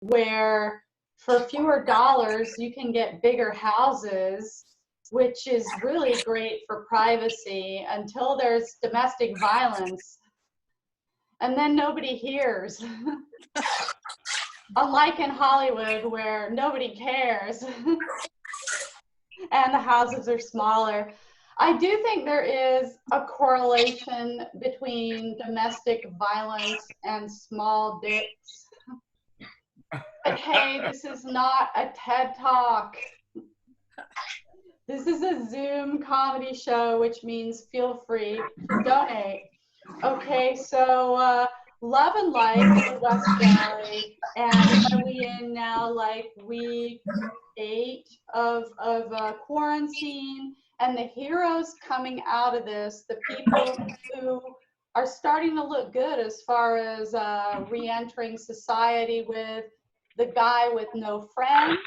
where for fewer dollars you can get bigger houses, which is really great for privacy until there's domestic violence. And then nobody hears. Unlike in Hollywood where nobody cares and the houses are smaller. I do think there is a correlation between domestic violence and small dicks. But hey, this is not a TED Talk. This is a Zoom comedy show, which means feel free to donate. Okay, so love and light in the West Valley, and are we in now like week 8 of quarantine? And the heroes coming out of this, the people who are starting to look good as far as re-entering society, with the guy with no friends.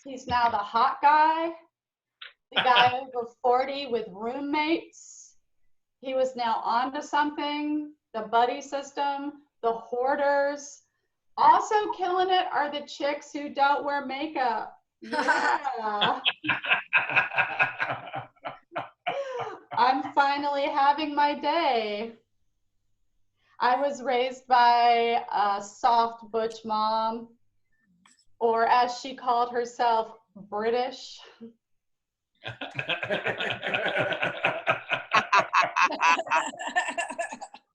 He's now the hot guy. The guy over 40 with roommates. He was now onto something. The buddy system, the hoarders. Also killing it are the chicks who don't wear makeup. Yeah. I'm finally having my day. I was raised by a soft butch mom, or as she called herself, British.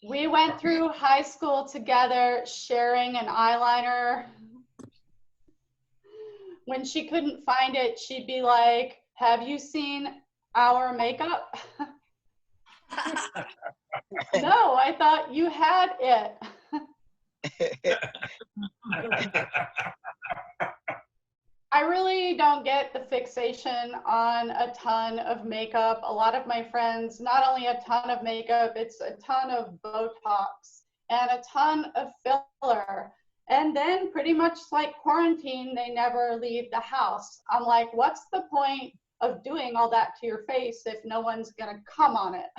We went through high school together, sharing an eyeliner. When she couldn't find it, she'd be like, "Have you seen our makeup?" No, I thought you had it. I really don't get the fixation on a ton of makeup. A lot of my friends, not only a ton of makeup, it's a ton of Botox and a ton of filler. And then pretty much like quarantine, they never leave the house. I'm like, what's the point of doing all that to your face if no one's gonna come on it?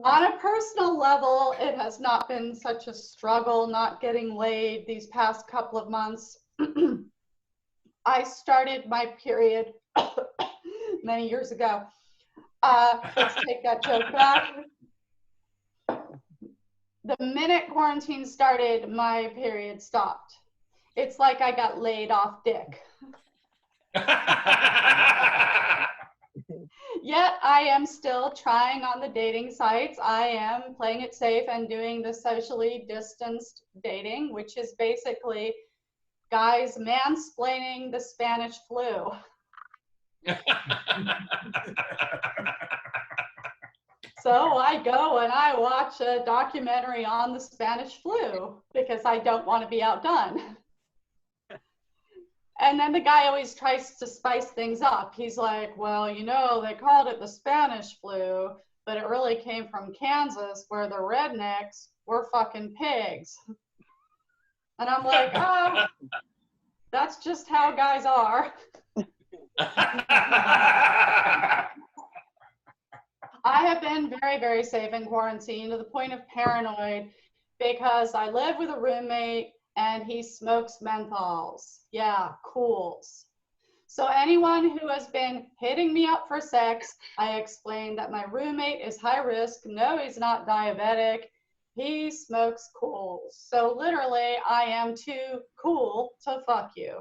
On a personal level, it has not been such a struggle not getting laid these past couple of months. I started my period many years ago. Let's take that joke back. The minute quarantine started, my period stopped. It's like I got laid off dick. Yet I am still trying on the dating sites. I am playing it safe and doing the socially distanced dating, which is basically guys mansplaining the Spanish flu. So I go and I watch a documentary on the Spanish flu because I don't want to be outdone. And then the guy always tries to spice things up. He's like, well, you know, they called it the Spanish flu, but it really came from Kansas where the rednecks were fucking pigs. And I'm like, oh, that's just how guys are. I have been very, very safe in quarantine to the point of paranoid because I live with a roommate and he smokes menthols. Yeah, cools. So anyone who has been hitting me up for sex, I explain that my roommate is high risk. No, he's not diabetic. He smokes cools. So literally, I am too cool to fuck you.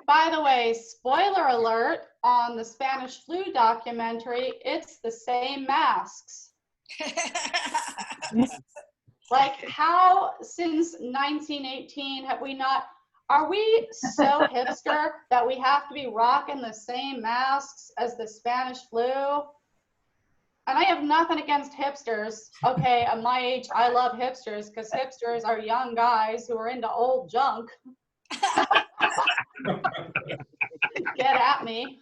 By the way, spoiler alert, on the Spanish flu documentary, it's the same masks. Like, how since 1918 have we not, are we so hipster that we have to be rocking the same masks as the Spanish flu? And I have nothing against hipsters. Okay, at my age, I love hipsters because hipsters are young guys who are into old junk. Get at me.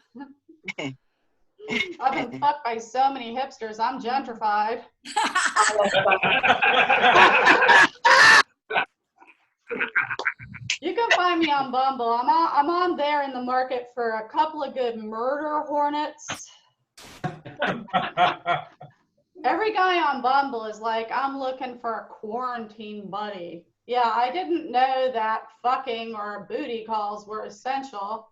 I've been fucked by so many hipsters, I'm gentrified. You can find me on Bumble. I'm on there in the market for a couple of good murder hornets. Every guy on Bumble is like, I'm looking for a quarantine buddy. Yeah, I didn't know that fucking or booty calls were essential.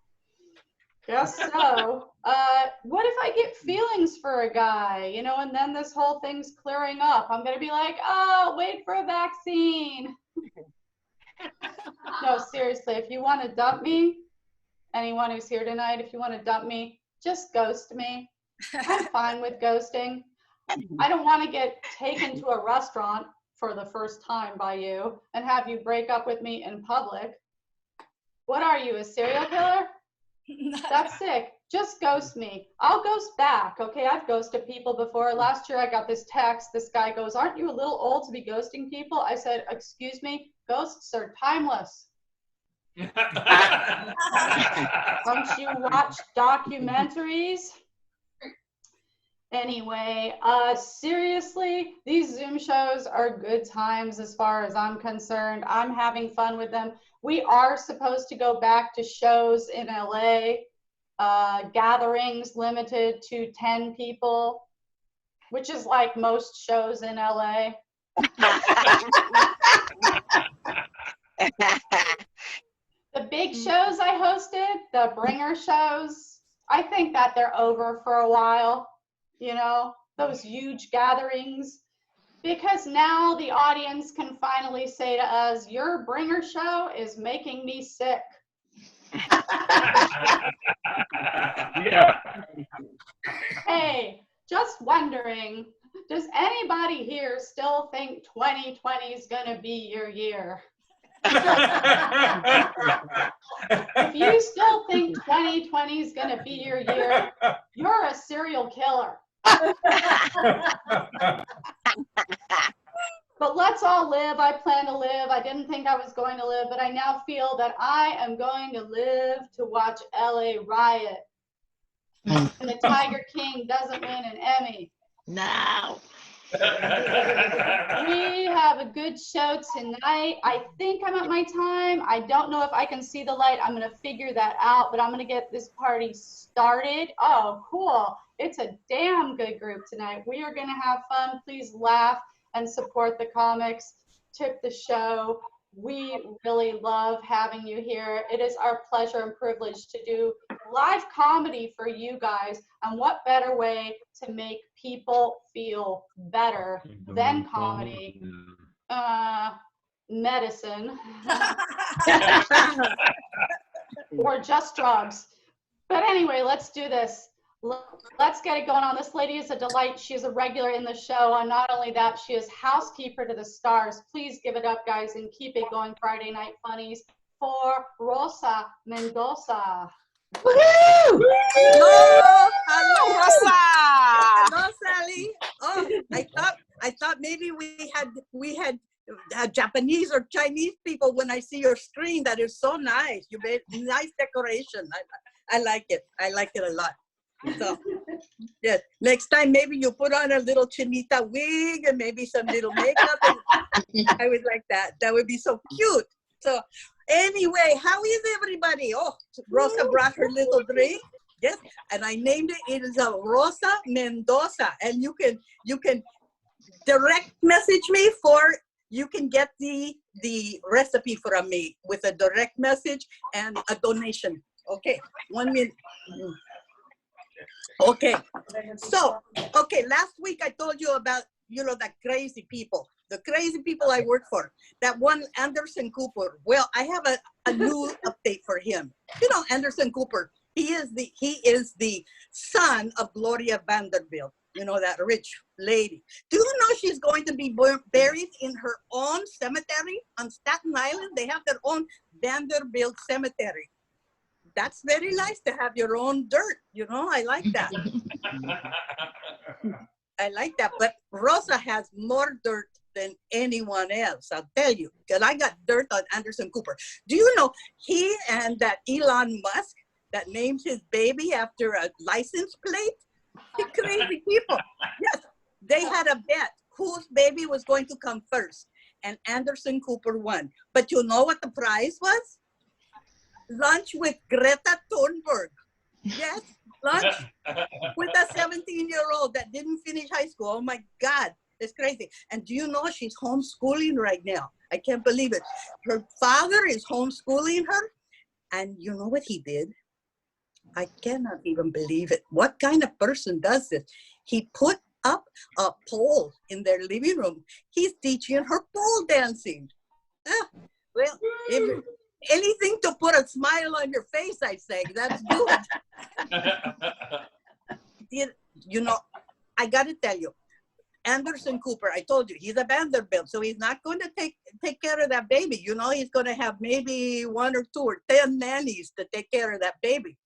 Guess so. What if I get feelings for a guy, you know, and then this whole thing's clearing up? I'm gonna be like, oh, wait for a vaccine. No, seriously, if you want to dump me, anyone who's here tonight, if you want to dump me, just ghost me. I'm fine with ghosting. I don't want to get taken to a restaurant for the first time by you and have you break up with me in public. What are you, a serial killer? That's sick. Just ghost me. I'll ghost back, okay? I've ghosted people before. Last year I got this text. This guy goes, aren't you a little old to be ghosting people? I said, excuse me, ghosts are timeless. Don't you watch documentaries? Anyway, seriously, these Zoom shows are good times as far as I'm concerned. I'm having fun with them. We are supposed to go back to shows in LA, gatherings limited to 10 people, which is like most shows in LA. The big shows I hosted, the bringer shows, I think that they're over for a while. You know, those huge gatherings, because now the audience can finally say to us, your bringer show is making me sick. Yeah. Hey, just wondering, does anybody here still think 2020 is gonna be your year? If you still think 2020 is gonna be your year, you're a serial killer. But let's all live. I plan to live. I didn't think I was going to live, but I now feel that I am going to live to watch LA riot. And the Tiger King doesn't win an Emmy. No. We have a good show tonight. I think I'm at my time. I don't know if I can see the light. I'm going to figure that out, but I'm going to get this party started. Oh, cool. It's a damn good group tonight. We are going to have fun. Please laugh and support the comics. Tip the show. We really love having you here. It is our pleasure and privilege to do live comedy for you guys. And what better way to make people feel better than comedy? Medicine. Or just drugs. But anyway, let's do this. Let's get it going on. This lady is a delight. She is a regular in the show. And not only that, she is housekeeper to the stars. Please give it up, guys, and keep it going. Friday Night Funnies for Rosa Mendoza. Woohoo! Hello, Rosa! hello, Sally. Oh, I thought maybe we had Japanese or Chinese people when I see your screen. That is so nice. You made nice decoration. I like it. I like it a lot. So, yes, next time maybe you put on a little chinita wig and maybe some little makeup. I would like that. That would be so cute. So, anyway, how is everybody? Oh, Rosa brought her little drink. Yes, and I named it. It is a Rosa Mendoza, and you can direct message me you can get the recipe from me with a direct message and a donation. Okay, 1 minute. Okay, so, last week I told you about, the crazy people I work for. That one, Anderson Cooper. Well, I have a new update for him. Anderson Cooper, he is the son of Gloria Vanderbilt, that rich lady. Do you know she's going to be buried in her own cemetery on Staten Island? They have their own Vanderbilt cemetery. That's very nice to have your own dirt. I like that. I like that. But Rosa has more dirt than anyone else, I'll tell you. Because I got dirt on Anderson Cooper. Do you know he and that Elon Musk that named his baby after a license plate? Crazy people. Yes, they had a bet whose baby was going to come first. And Anderson Cooper won. But you know what the prize was? lunch with Greta Thunberg. Yes, lunch with a 17-year-old that didn't finish high school. Oh my God, it's crazy. And do you know she's homeschooling right now? I can't believe it. Her father is homeschooling her. And you know what he did? I cannot even believe it. What kind of person does this? He put up a pole in their living room. He's teaching her pole dancing. Well, if anything to put a smile on your face, I say, that's good. You know, I got to tell you, Anderson Cooper, I told you, he's a Vanderbilt, so he's not going to take care of that baby. You know, he's going to have maybe 1 or 2 or 10 nannies to take care of that baby.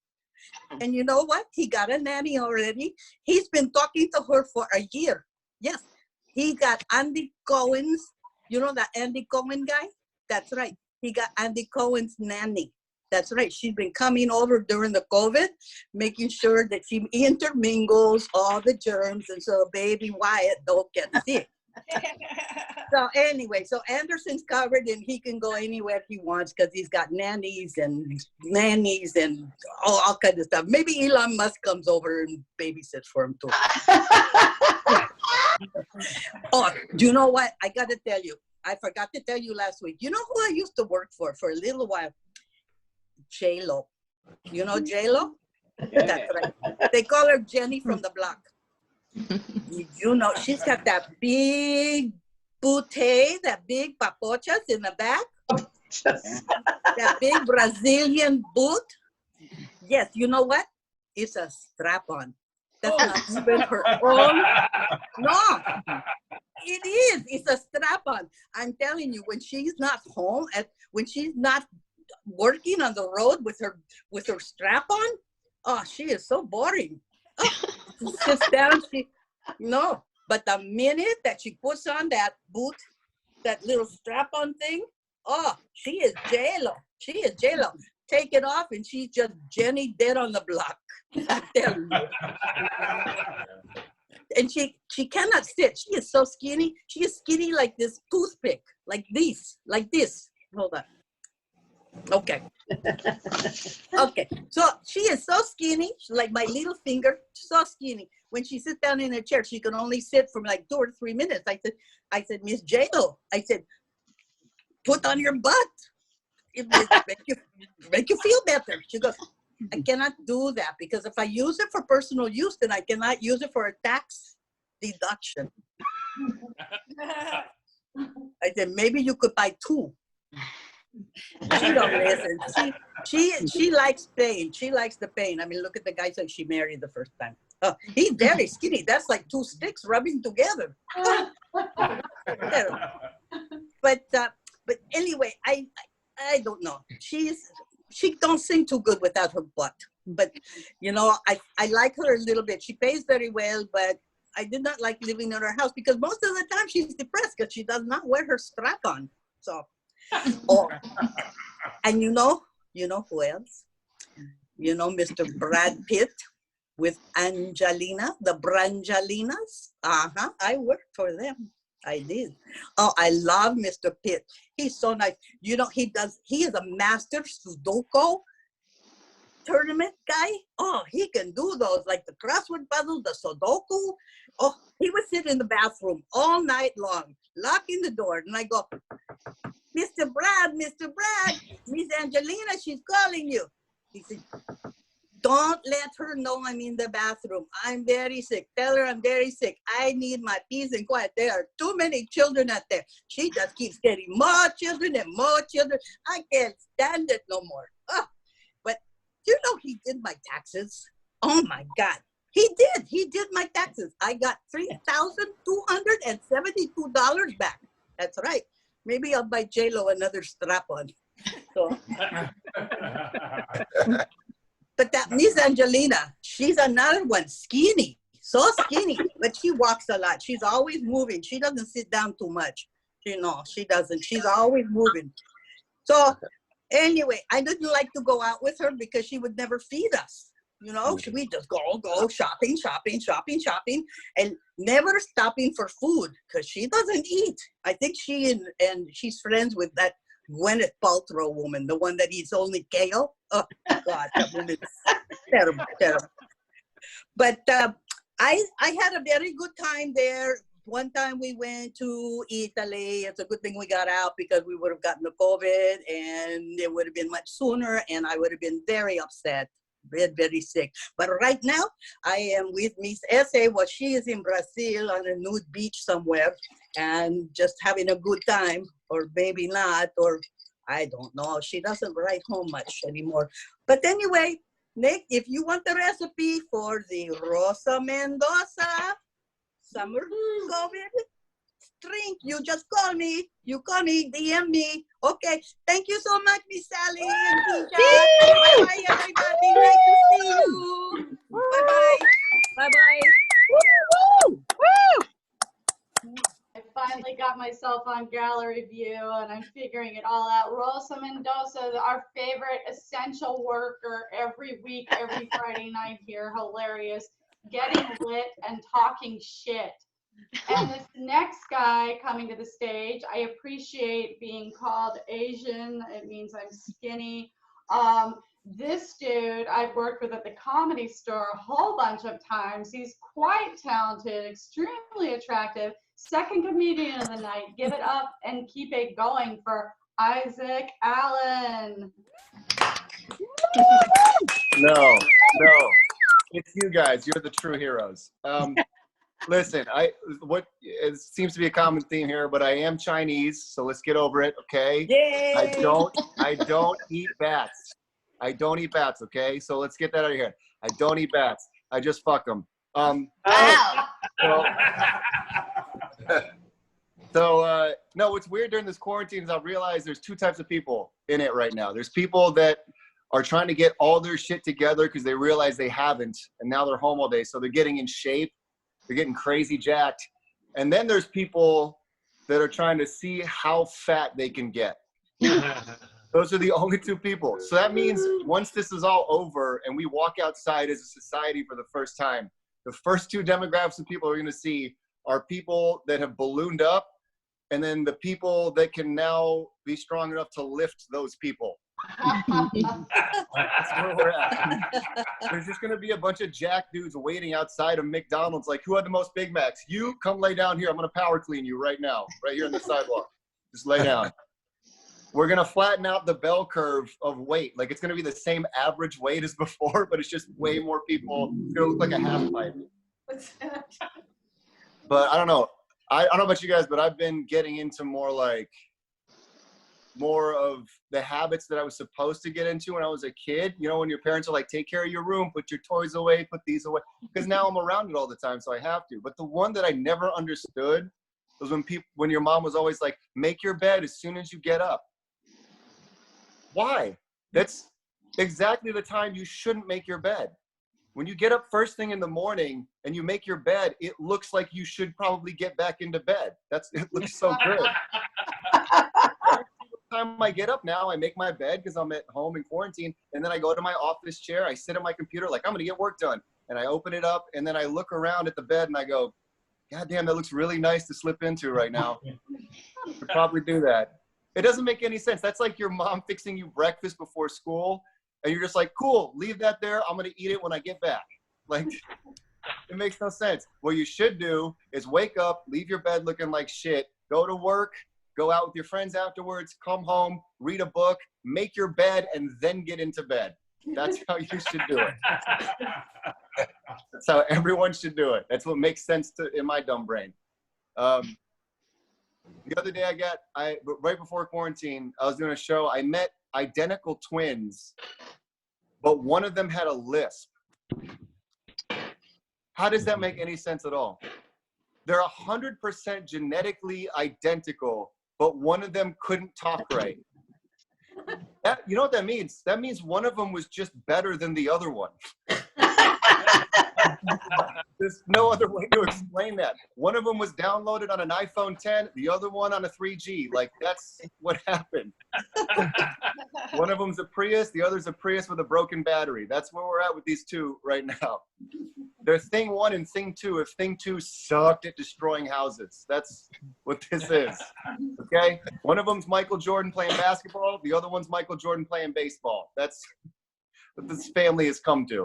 And you know what? He got a nanny already. He's been talking to her for a year. Yes, he got Andy Cohen's, you know that Andy Cohen guy? That's right. He got Andy Cohen's nanny. That's right. She's been coming over during the COVID, making sure that she intermingles all the germs and so baby Wyatt don't get sick. So anyway, so Anderson's covered and he can go anywhere he wants because he's got nannies and all kinds of stuff. Maybe Elon Musk comes over and babysits for him too. Oh, do you know what? I got to tell you. I forgot to tell you last week. You know who I used to work for a little while? J-Lo. You know J-Lo? That's right. They call her Jenny from the block. You know, she's got that big bootay, that big papochas in the back. That big Brazilian boot. Yes, you know what? It's a strap-on. That's not even her own. No, it is. It's a strap-on. I'm telling you, when she's not home, when she's not working on the road with her strap-on, oh, she is so boring. Oh, she sits down. No, but the minute that she puts on that boot, that little strap-on thing, oh, she is J-Lo. She is J-Lo. Take it off and she's just Jenny dead on the block. I'm telling you. And she cannot sit. She is so skinny. She is skinny like this toothpick, like this. Hold on. Okay. Okay. So she is so skinny, like my little finger, so skinny. When she sits down in a chair, she can only sit for like 2 or 3 minutes. I said, Miss J-Lo, I said, put on your butt. It make you feel better. She goes, I cannot do that because if I use it for personal use, then I cannot use it for a tax deduction. I said, maybe you could buy 2. She don't listen. She likes pain. She likes the pain. I mean, look at the guy that she married the first time. Oh, he's very skinny. That's like 2 sticks rubbing together. But anyway, I don't know. She don't sing too good without her butt. But you know, I like her a little bit. She pays very well, but I did not like living in her house because most of the time she's depressed because she does not wear her strap on. So, oh, and you know who else? You know, Mr. Brad Pitt with Angelina, the Brangelinas. I worked for them. I did. Oh, I love Mr. Pitt. He's so nice. You know, he is a master Sudoku tournament guy. Oh, he can do those, like the crossword puzzle, the Sudoku. Oh, he would sit in the bathroom all night long, locking the door. And I go, Mr. Brad, Miss Angelina, she's calling you. He said, don't let her know I'm in the bathroom. I'm very sick. Tell her I'm very sick. I need my peace and quiet. There are too many children out there. She just keeps getting more children and more children. I can't stand it no more. Oh, but you know, he did my taxes. Oh my God. He did my taxes. I got $3,272 back. That's right. Maybe I'll buy J-Lo another strap-on. So. But that Miss Angelina, she's another one, skinny, so skinny, but she walks a lot. She's always moving. She doesn't sit down too much. You know, she doesn't. She's always moving. So anyway, I didn't like to go out with her because she would never feed us. You know, we just go shopping, and never stopping for food because she doesn't eat. I think she and she's friends with that Gwyneth Paltrow woman, the one that eats only kale. Oh God, that woman is terrible, terrible. But I had a very good time there. One time we went to Italy. It's a good thing we got out because we would have gotten the COVID and it would have been much sooner and I would have been very upset, very, very sick. But right now, I am with Miss Ese. Well, she is in Brazil on a nude beach somewhere and just having a good time, or maybe not, or I don't know. She doesn't write home much anymore. But anyway, Nick, if you want the recipe for the Rosa Mendoza summer COVID drink, you just call me. You call me, DM me. Okay. Thank you so much, Miss Sally and Tisha. Bye-bye, everybody. Nice to see you. Bye-bye. Bye-bye. I finally got myself on gallery view and I'm figuring it all out. Rosa Mendoza, our favorite essential worker every week, every Friday night here, hilarious, getting lit and talking shit. And this next guy coming to the stage, I appreciate being called Asian. It means I'm skinny. This dude I've worked with at the Comedy Store a whole bunch of times. He's quite talented, extremely attractive. Second comedian of the night. Give it up and keep it going for Isaac Allen. No, it's you guys. You're the true heroes. Listen, it seems to be a common theme here, but I am Chinese, so let's get over it, okay? Yay! I don't eat bats. I don't eat bats, okay? So let's get that out of here. I don't eat bats. I just fuck them. Wow. No, what's weird during this quarantine is I realize there's two types of people in it right now. There's people that are trying to get all their shit together because they realize they haven't, and now they're home all day, so they're getting in shape. They're getting crazy jacked. And then there's people that are trying to see how fat they can get. Those are the only two people. So that means once this is all over and we walk outside as a society for the first time, the first two demographics of people we're going to see are people that have ballooned up, and then the people that can now be strong enough to lift those people. That's where we're at. There's just going to be a bunch of jack dudes waiting outside of McDonald's like, who had the most Big Macs? You, come lay down here. I'm going to power clean you right now, right here on the sidewalk. Just lay down. We're going to flatten out the bell curve of weight. Like, it's going to be the same average weight as before, but it's just way more people. It's going to look like a half pipe. But I don't know. I don't know about you guys, but I've been getting into more of the habits that I was supposed to get into when I was a kid. You know, when your parents are like, take care of your room, put your toys away, put these away. Because now I'm around it all the time, so I have to. But the one that I never understood was when your mom was always like, make your bed as soon as you get up. Why? That's exactly the time you shouldn't make your bed. When you get up first thing in the morning and you make your bed, it looks like you should probably get back into bed. It looks so good. Time I get up now, I make my bed because I'm at home in quarantine, and then I go to my office chair, I sit at my computer like I'm gonna get work done, and I open it up, and then I look around at the bed and I go, God damn, that looks really nice to slip into right now. I could probably do that. It doesn't make any sense. That's like your mom fixing you breakfast before school, and you're just like, cool, leave that there, I'm gonna eat it when I get back. Like, it makes no sense. What you should do is wake up, leave your bed looking like shit, go to work, go out with your friends afterwards, come home, read a book, make your bed, and then get into bed. That's how you should do it. That's how everyone should do it. That's what makes sense in my dumb brain. The other day right before quarantine, I was doing a show. I met identical twins, but one of them had a lisp. How does that make any sense at all? They're 100% genetically identical, but one of them couldn't talk right. You know what that means? That means one of them was just better than the other one. There's no other way to explain that. One of them was downloaded on an iPhone 10, the other one on a 3G. Like, that's what happened. One of them's a Prius, the other's a Prius with a broken battery. That's where we're at with these two right now. they're thing one and thing two. If thing two sucked at destroying houses, that's what this is. Okay, one of them's Michael Jordan playing basketball. The other one's Michael Jordan playing baseball. That's what this family has come to.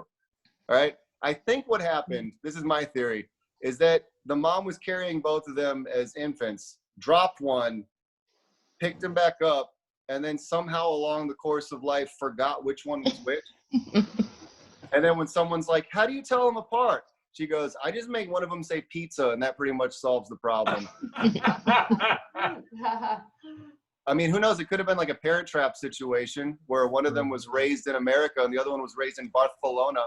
All right. I think what happened, this is my theory, is that the mom was carrying both of them as infants, dropped one, picked him back up, and then somehow along the course of life forgot which one was which. And then when someone's like, how do you tell them apart? She goes, I just make one of them say pizza, and that pretty much solves the problem. I mean, who knows? It could have been like a Parent Trap situation where one of them was raised in America and the other one was raised in Barcelona.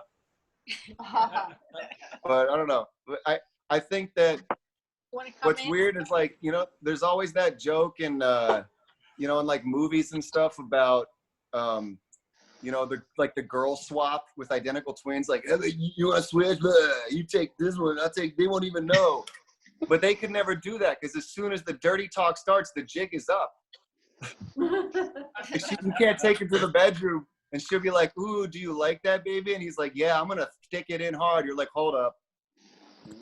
But I don't know. I think that what's weird is, like, you know, there's always that joke in, you know, in like movies and stuff about, you know, the girl swap with identical twins. Like, hey, you want to switch? You take this one. They won't even know. But they could never do that because as soon as the dirty talk starts, the jig is up. You can't take him to the bedroom and she'll be like, ooh, do you like that, baby? And he's like, yeah, I'm going to stick it in hard. You're like, hold up.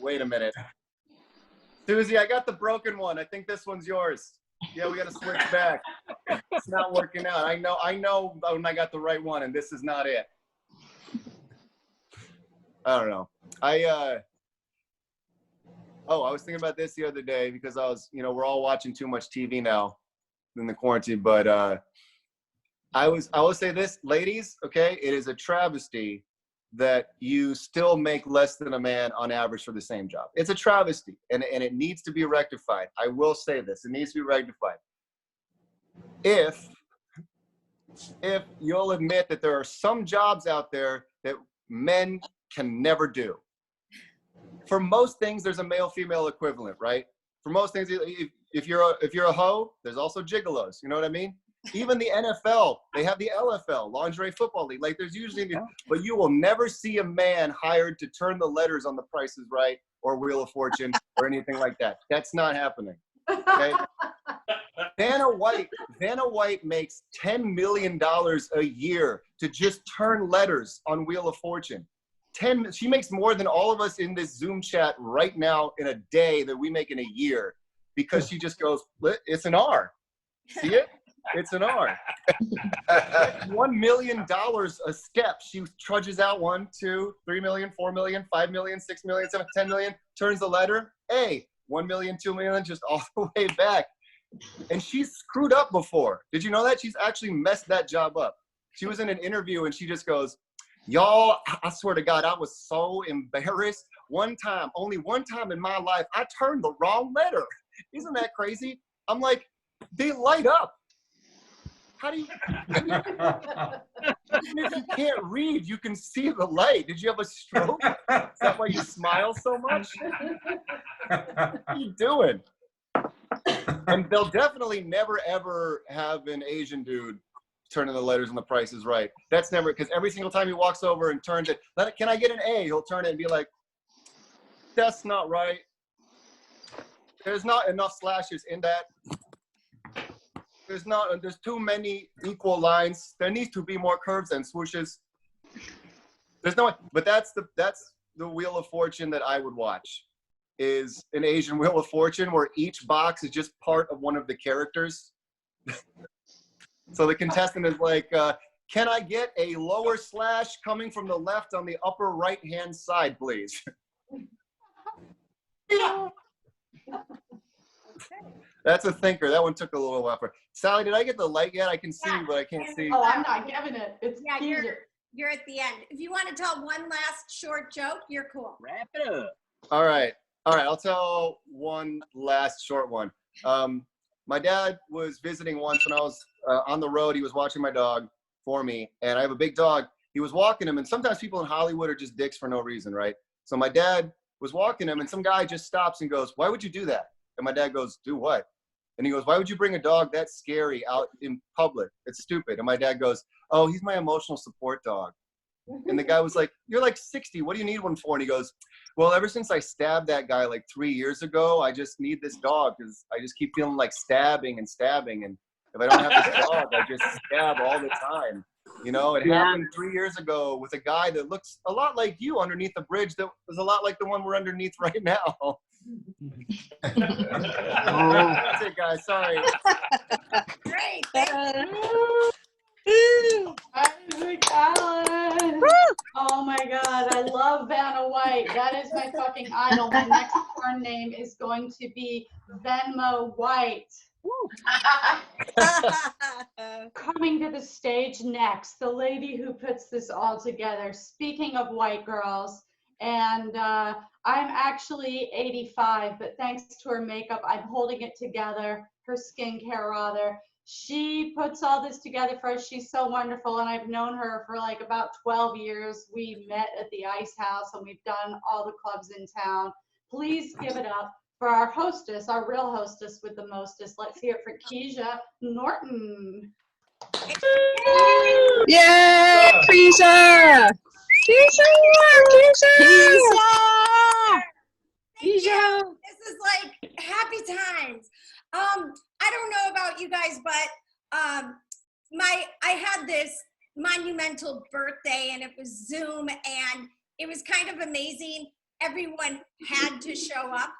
Wait a minute. Susie, I got the broken one. I think this one's yours. Yeah, we got to switch back. It's not working out. I know when I got the right one, and this is not it. I don't know. I was thinking about this the other day because I was, you know, we're all watching too much TV now in the quarantine, but I will say this, ladies, okay, it is a travesty that you still make less than a man on average for the same job. It's a travesty, and it needs to be rectified. I will say this, it needs to be rectified. If you'll admit that there are some jobs out there that men can never do. For most things, there's a male-female equivalent, right? For most things, if you're a hoe, there's also gigolos, you know what I mean? Even the NFL, they have the LFL, Lingerie Football League. Like, there's usually, but you will never see a man hired to turn the letters on The Price is Right or Wheel of Fortune or anything like that. That's not happening. Okay? Vanna White makes $10 million a year to just turn letters on Wheel of Fortune. She makes more than all of us in this Zoom chat right now in a day that we make in a year, because she just goes, it's an R. See it? It's an R. $1 million a step. She trudges out 1, 2, 3 million, 4 million, 5 million, 6 million, 7, 10 million, turns the letter, A, 1 million, 2 million, just all the way back. And she's screwed up before. Did you know that? She's actually messed that job up. She was in an interview and she just goes, y'all, I swear to God, I was so embarrassed. Only one time in my life, I turned the wrong letter. Isn't that crazy? I'm like, they light up. How do you, even if you can't read, you can see the light. Did you have a stroke? Is that why you smile so much? What are you doing? And they'll definitely never, ever have an Asian dude turning the letters on The Price is Right. That's never, because every single time he walks over and turns it, can I get an A? He'll turn it and be like, that's not right. There's not enough slashes in that. There's too many equal lines. There needs to be more curves and swooshes. There's no, but that's the Wheel of Fortune that I would watch, is an Asian Wheel of Fortune where each box is just part of one of the characters. So the contestant is like, can I get a lower slash coming from the left on the upper right-hand side, please? That's a thinker. That one took a little effort. Sally, did I get the light yet? I can see, but I can't see. Oh, I'm not giving it. It's you're at the end. If you want to tell one last short joke, you're cool. Wrap it up. All right. I'll tell one last short one. My dad was visiting once when I was on the road. He was watching my dog for me, and I have a big dog. He was walking him, and sometimes people in Hollywood are just dicks for no reason, right? So my dad was walking him, and some guy just stops and goes, "Why would you do that?" And my dad goes, "Do what?" And he goes, "Why would you bring a dog that scary out in public? It's stupid." And my dad goes, "Oh, he's my emotional support dog." And the guy was like, "You're like 60. What do you need one for?" And he goes, "Well, ever since I stabbed that guy like 3 years ago, I just need this dog because I just keep feeling like stabbing. And if I don't have this dog, I just stab all the time." You know, it happened 3 years ago with a guy that looks a lot like you underneath the bridge that was a lot like the one we're underneath right now. That's it, guys. Sorry. Great. Thank Isaac Allen. Oh my God, I love Vanna White. That is my fucking idol. My next porn name is going to be Venmo White. Coming to the stage next, the lady who puts this all together. Speaking of white girls, and I'm actually 85, but thanks to her makeup, I'm holding it together, her skincare rather. She puts all this together for us. She's so wonderful, and I've known her for like about 12 years. We met at the Ice House, and we've done all the clubs in town. Please give it up for our hostess, our real hostess with the mostest. Let's hear it for Keisha Norton. Yay, Keisha! Keisha! you. This is like happy times. I don't know about you guys, but I had this monumental birthday, and it was Zoom, and it was kind of amazing. Everyone had to show up.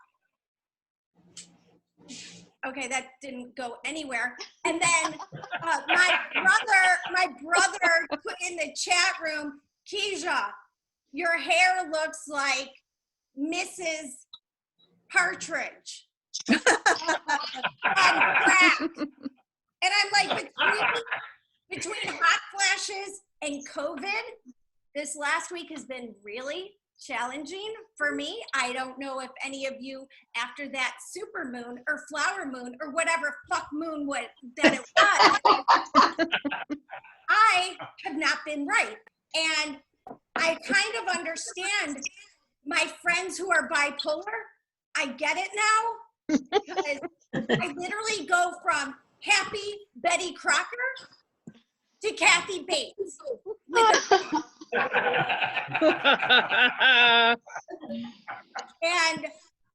Okay, that didn't go anywhere. And then my brother put in the chat room, Keisha, your hair looks like Mrs. Partridge. And I'm like, between hot flashes and COVID, this last week has been really challenging for me. I don't know if any of you, after that super moon or flower moon or whatever fuck moon that it was, I have not been right. And I kind of understand my friends who are bipolar. I get it now, because I literally go from happy Betty Crocker to Kathy Bates. And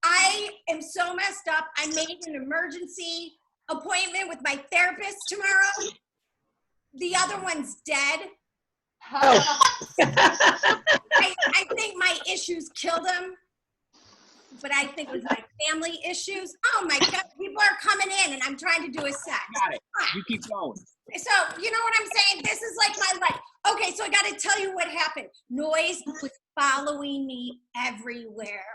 I am so messed up. I made an emergency appointment with my therapist tomorrow. The other one's dead. I think my issues killed him, but I think it was my family issues. Oh my God, people are coming in and I'm trying to do a set. Got it. You keep going. So, you know what I'm saying? This is like my life. Okay, so I got to tell you what happened. Noise was following me everywhere.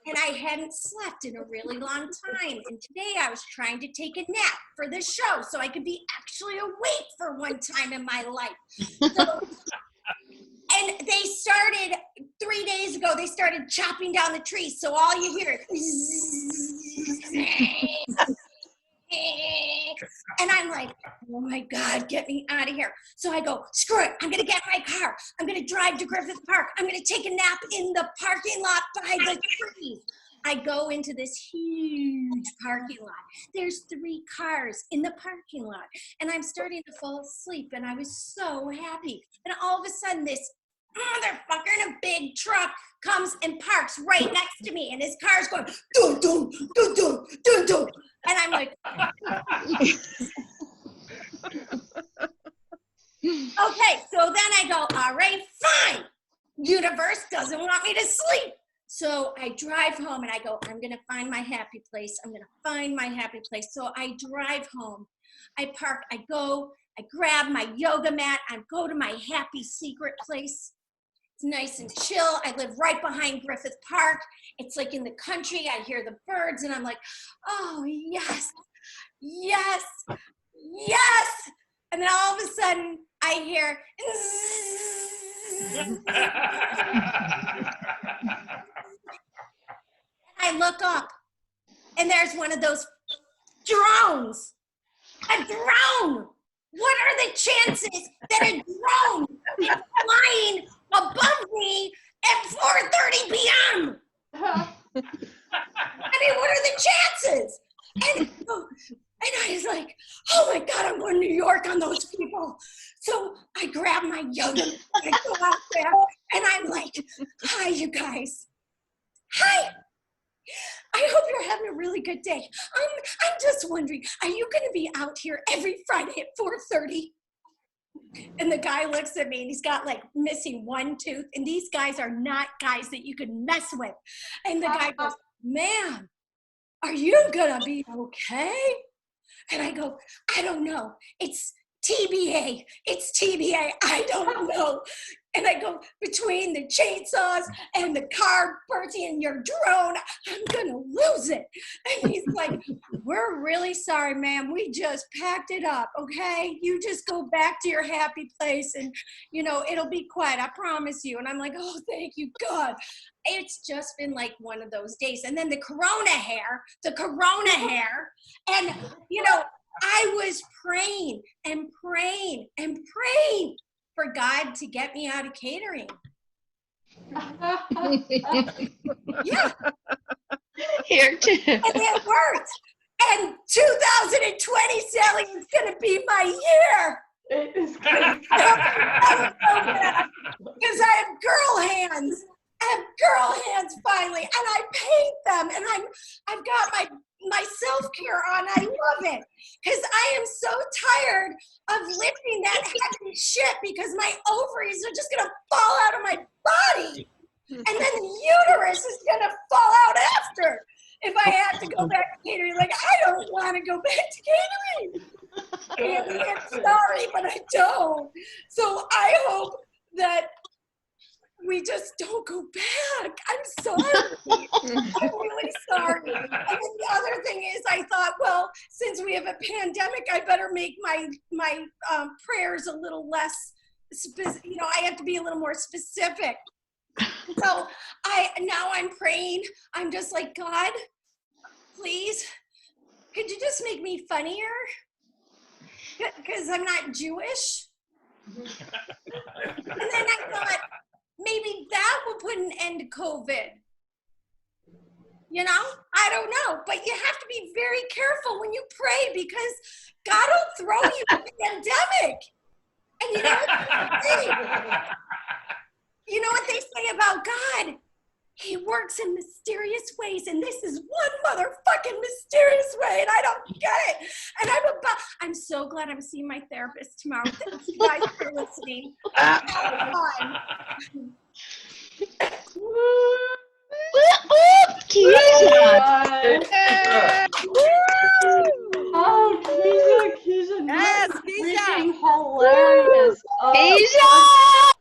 And I hadn't slept in a really long time. And today I was trying to take a nap for the show so I could be actually awake for one time in my life. So, and they started, 3 days ago, they started chopping down the trees. So all you hear is and I'm like, oh my God, get me out of here. So I go, screw it, I'm gonna get my car. I'm gonna drive to Griffith Park. I'm gonna take a nap in the parking lot by the trees. I go into this huge parking lot. There's 3 cars in the parking lot. And I'm starting to fall asleep, and I was so happy. And all of a sudden, this motherfucker in a big truck comes and parks right next to me, and his car's going, dun, dun, dun, dun, dun, dun. And I'm like, okay, so then I go, all right, fine. Universe doesn't want me to sleep. So I drive home and I go, I'm going to find my happy place. I'm going to find my happy place. So I drive home. I park. I go. I grab my yoga mat. I go to my happy secret place. It's nice and chill. I live right behind Griffith Park. It's like in the country. I hear the birds and I'm like, oh, yes, yes, yes. And then all of a sudden I hear, I look up and there's one of those drones. A drone. What are the chances that a drone is flying above me at 4:30 p.m.? I mean, what are the chances? And I was like, oh my God, I'm going to New York on those people. So I grab my yoga and I go out there and I'm like, hi, you guys. Hi. I hope you're having a really good day. I'm just wondering, are you going to be out here every Friday at 4:30? And the guy looks at me and he's got like missing one tooth. And these guys are not guys that you can mess with. And the guy goes, "Ma'am, are you gonna be okay?" And I go, "I don't know. It's TBA. It's TBA. I don't know." And I go, "Between the chainsaws and the car bursting and your drone, I'm gonna lose it." And he's like, "We're really sorry, ma'am. We just packed it up, okay? You just go back to your happy place and, it'll be quiet. I promise you." And I'm like, "Oh, thank you, God." It's just been like one of those days. And then the corona hair, and, I was praying and praying and praying for God to get me out of catering. Yeah. Here too. And it worked. And 2020, Sally, is going to be my year. It is Because I have girl hands. I have girl hands finally, and I paint them, and I've got my self-care on. I love it because I am so tired of lifting that heavy shit because my ovaries are just gonna fall out of my body, and then the uterus is gonna fall out after. If I had to go back to catering, like I don't want to go back to catering. I'm sorry, but I don't. So I hope that we just don't go back. I'm sorry. I'm really sorry. And then the other thing is, I thought, well, since we have a pandemic, I better make my prayers a little less, I have to be a little more specific. So I'm praying. I'm just like, God, please, could you just make me funnier? Because I'm not Jewish. And then I thought, maybe that will put an end to COVID. I don't know. But you have to be very careful when you pray because God will throw you a pandemic. And you know what they say about God? He works in mysterious ways, and this is one motherfucking mysterious way, and I don't get it. And I'm so glad I'm seeing my therapist tomorrow. Thank you guys for listening. Oh, Keisha, Yes, freaking hilarious.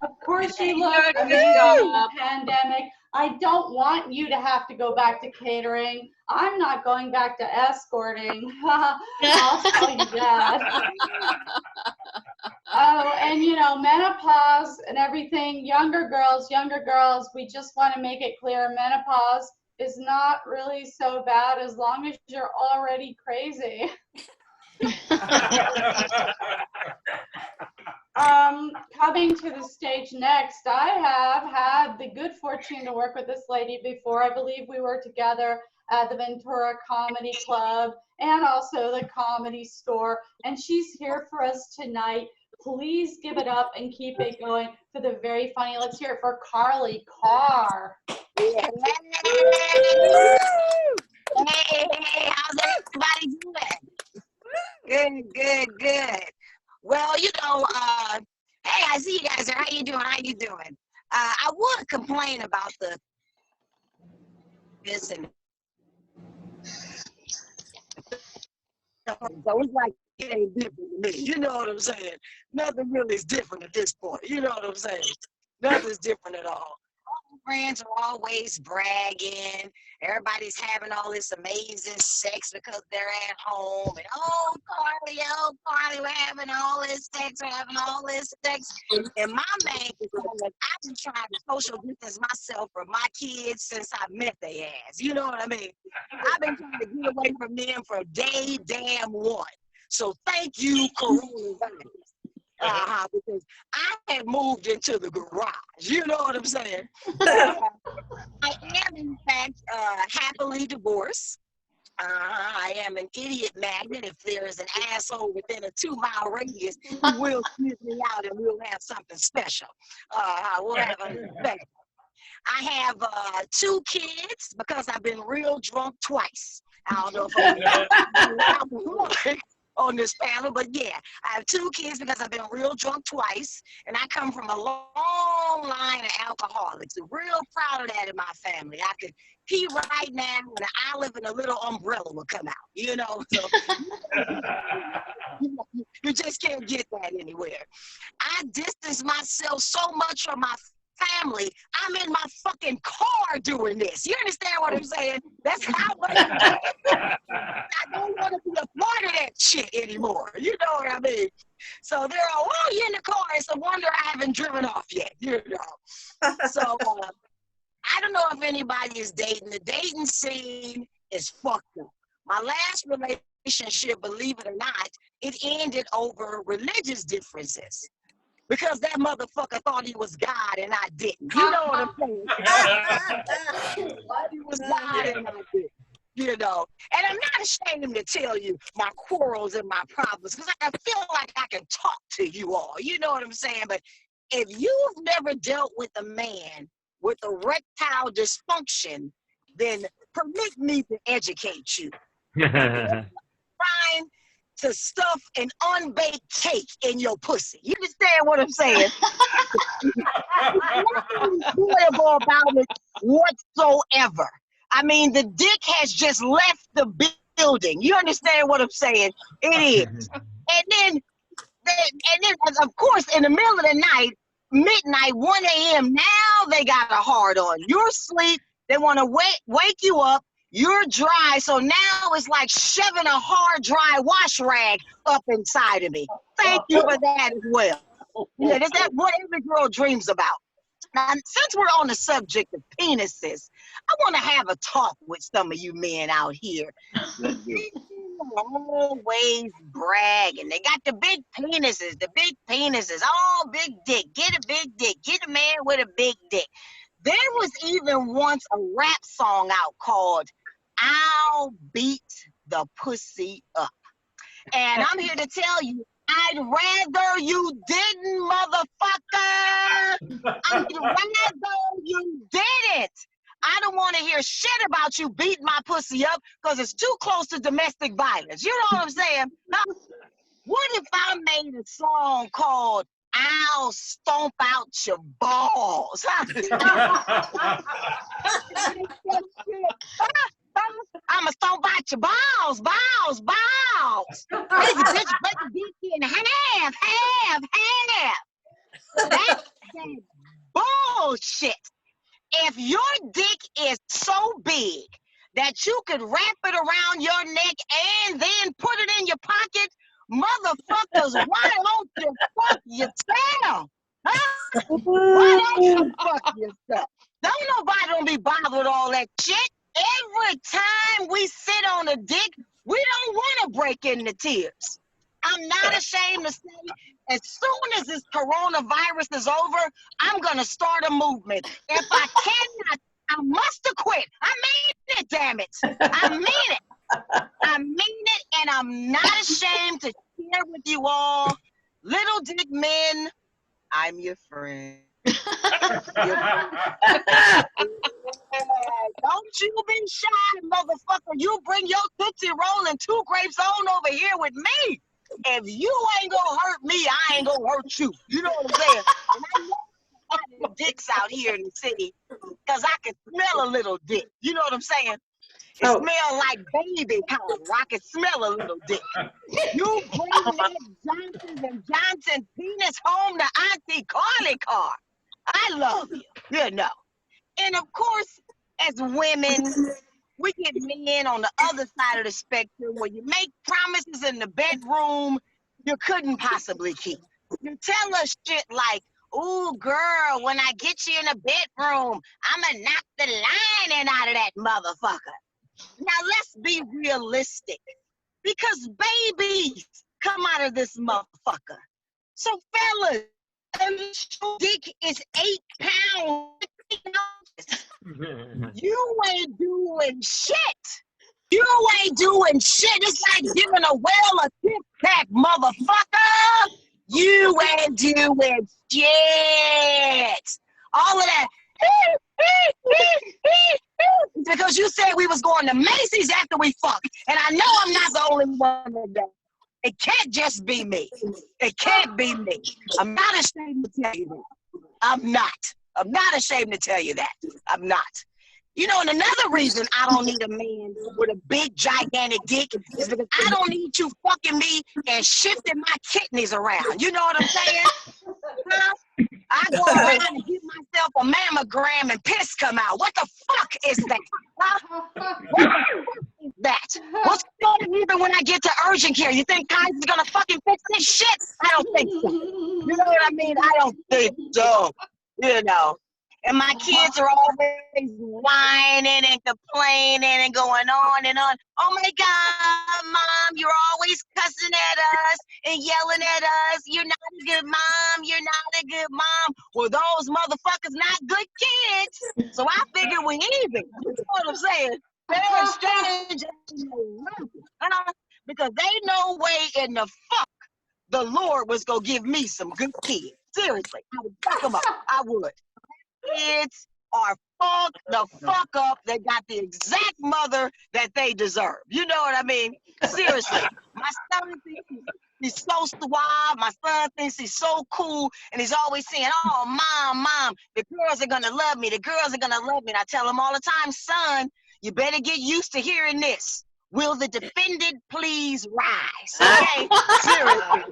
Of course you look amazing in the pandemic. I don't want you to have to go back to catering. I'm not going back to escorting. I'll tell you that. Oh, and menopause and everything, younger girls, we just want to make it clear, menopause is not really so bad as long as you're already crazy. Coming to the stage next, I have had the good fortune to work with this lady before. I believe we were together at the Ventura Comedy Club and also the Comedy Store, and she's here for us tonight. Please give it up and keep it going for the very funny. Let's hear it for Carly Carr. Hey, how's everybody doing? Good. Well, hey, I see you guys there. How you doing? I would complain about this and so it's like it ain't different to me. You know what I'm saying? Nothing really is different at this point. You know what I'm saying? Nothing's different at all. Friends are always bragging. Everybody's having all this amazing sex because they're at home. And oh, Carly, we're having all this sex. And my main concern is I've been trying to social distance myself from my kids since I met their ass. You know what I mean? I've been trying to get away from them from day damn one. So thank you, coronavirus. Because I had moved into the garage. You know what I'm saying? I am, in fact, happily divorced. I am an idiot magnet. If there is an asshole within a 2-mile radius, he will sniff me out and we'll have something special. We'll have a special. I have 2 kids because I've been real drunk twice. I don't know if I'm alcoholic. on this panel, but yeah, I have 2 kids because I've been real drunk twice, and I come from a long line of alcoholics. I'm real proud of that in my family. I could pee right now, and an olive and a little umbrella will come out, you know? So you just can't get that anywhere. I distance myself so much from my family. I'm in my fucking car doing this. You understand what I'm saying? That's how much I don't want to be a part of that shit anymore. You know what I mean? So they're all, oh, you're in the car. It's a wonder I haven't driven off yet, you know. So I don't know if anybody is dating. The dating scene is fucked up. My last relationship, believe it or not, it ended over religious differences. Because that motherfucker thought he was God and I didn't. You know what I'm saying? He was God and I didn't. You know, and I'm not ashamed to tell you my quarrels and my problems because I feel like I can talk to you all. You know what I'm saying? But if you've never dealt with a man with erectile dysfunction, then permit me to educate you. Trying to stuff an unbaked cake in your pussy. You understand what I'm saying? There's nothing enjoyable about it whatsoever. I mean, the dick has just left the building. You understand what I'm saying? It is. And then, of course, in the middle of the night, midnight, 1 a.m., now they got a hard on. You're asleep. They want to wake you up. You're dry. So now it's like shoving a hard, dry wash rag up inside of me. Thank you for that as well. You know, that's what every girl dreams about. Now, since we're on the subject of penises, I want to have a talk with some of you men out here. Always bragging. They got the big penises, all big dick. Get a big dick. Get a man with a big dick. There was even once a rap song out called I'll Beat the Pussy Up. And I'm here to tell you, I'd rather you didn't, motherfucker. I'd rather you didn't. I don't want to hear shit about you beating my pussy up because it's too close to domestic violence. You know what I'm saying? What if I made a song called I'll Stomp Out Your Balls? I'ma stomp out your balls. Hey, you bitch, break the dick in half. That's that bullshit. If your dick is so big that you could wrap it around your neck and then put it in your pocket, motherfuckers, why don't you fuck yourself? Huh? Why don't you fuck yourself? Don't be bothered with all that shit. Every time we sit on a dick, we don't want to break into tears. I'm not ashamed to say, as soon as this coronavirus is over, I'm going to start a movement. If I cannot, I must have quit. I mean it, damn it. I mean it. I mean it, and I'm not ashamed to share with you all, little dick men, I'm your friend. Don't you be shy, motherfucker. You bring your Tootsie Roll and 2 grapes on over here with me. If you ain't gonna hurt me, I ain't gonna hurt you. You know what I'm saying? And I know a lot of dicks out here in the city because I can smell a little dick. You know what I'm saying? It smells like baby powder. I can smell a little dick. You bring that Johnson & Johnson penis home to Auntie Carly car. I love you, you know. And of course, as women, we get men on the other side of the spectrum where you make promises in the bedroom you couldn't possibly keep. You tell us shit like, ooh, girl, when I get you in the bedroom, I'ma knock the lining out of that motherfucker. Now, let's be realistic, because babies come out of this motherfucker. So, fellas, your dick is 8 pounds. You ain't doing shit. You ain't doing shit. It's like giving a whale a tic-tac, motherfucker. You ain't doing shit. All of that. Because you said we was going to Macy's after we fucked. And I know I'm not the only one of that. It can't just be me. It can't be me. I'm not ashamed to tell you that. I'm not. I'm not ashamed to tell you that. I'm not. You know, and another reason I don't need a man with a big, gigantic dick is because I don't need you fucking me and shifting my kidneys around. You know what I'm saying? Huh? I go around and give myself a mammogram and piss come out. What the fuck is that? Huh? What the fuck is that? What's going on even when I get to urgent care? You think Kaiser's gonna fucking fix this shit? I don't think so. You know what I mean? I don't think so. You know. And my kids are always whining and complaining and going on and on. Oh my God, Mom, you're always cussing at us and yelling at us. You're not a good mom. You're not a good mom. Well, those motherfuckers not good kids. So I figure we even. You know what I'm saying? They're exchange. Because they no way in the fuck the Lord was going to give me some good kids. Seriously, I would fuck them up. I would. Kids are fucked the fuck up. They got the exact mother that they deserve. You know what I mean? Seriously. My son thinks he's so suave. My son thinks he's so cool. And he's always saying, oh, Mom, the girls are going to love me. The girls are going to love me. And I tell him all the time, son, you better get used to hearing this. Will the defendant please rise? Okay? Seriously.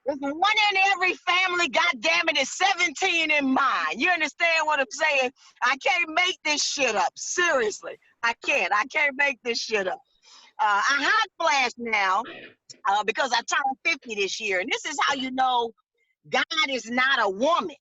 There's one in every family, goddammit, is 17 in mine. You understand what I'm saying? I can't make this shit up. Seriously. I can't make this shit up. I hot flash now because I turned 50 this year. And this is how you know God is not a woman.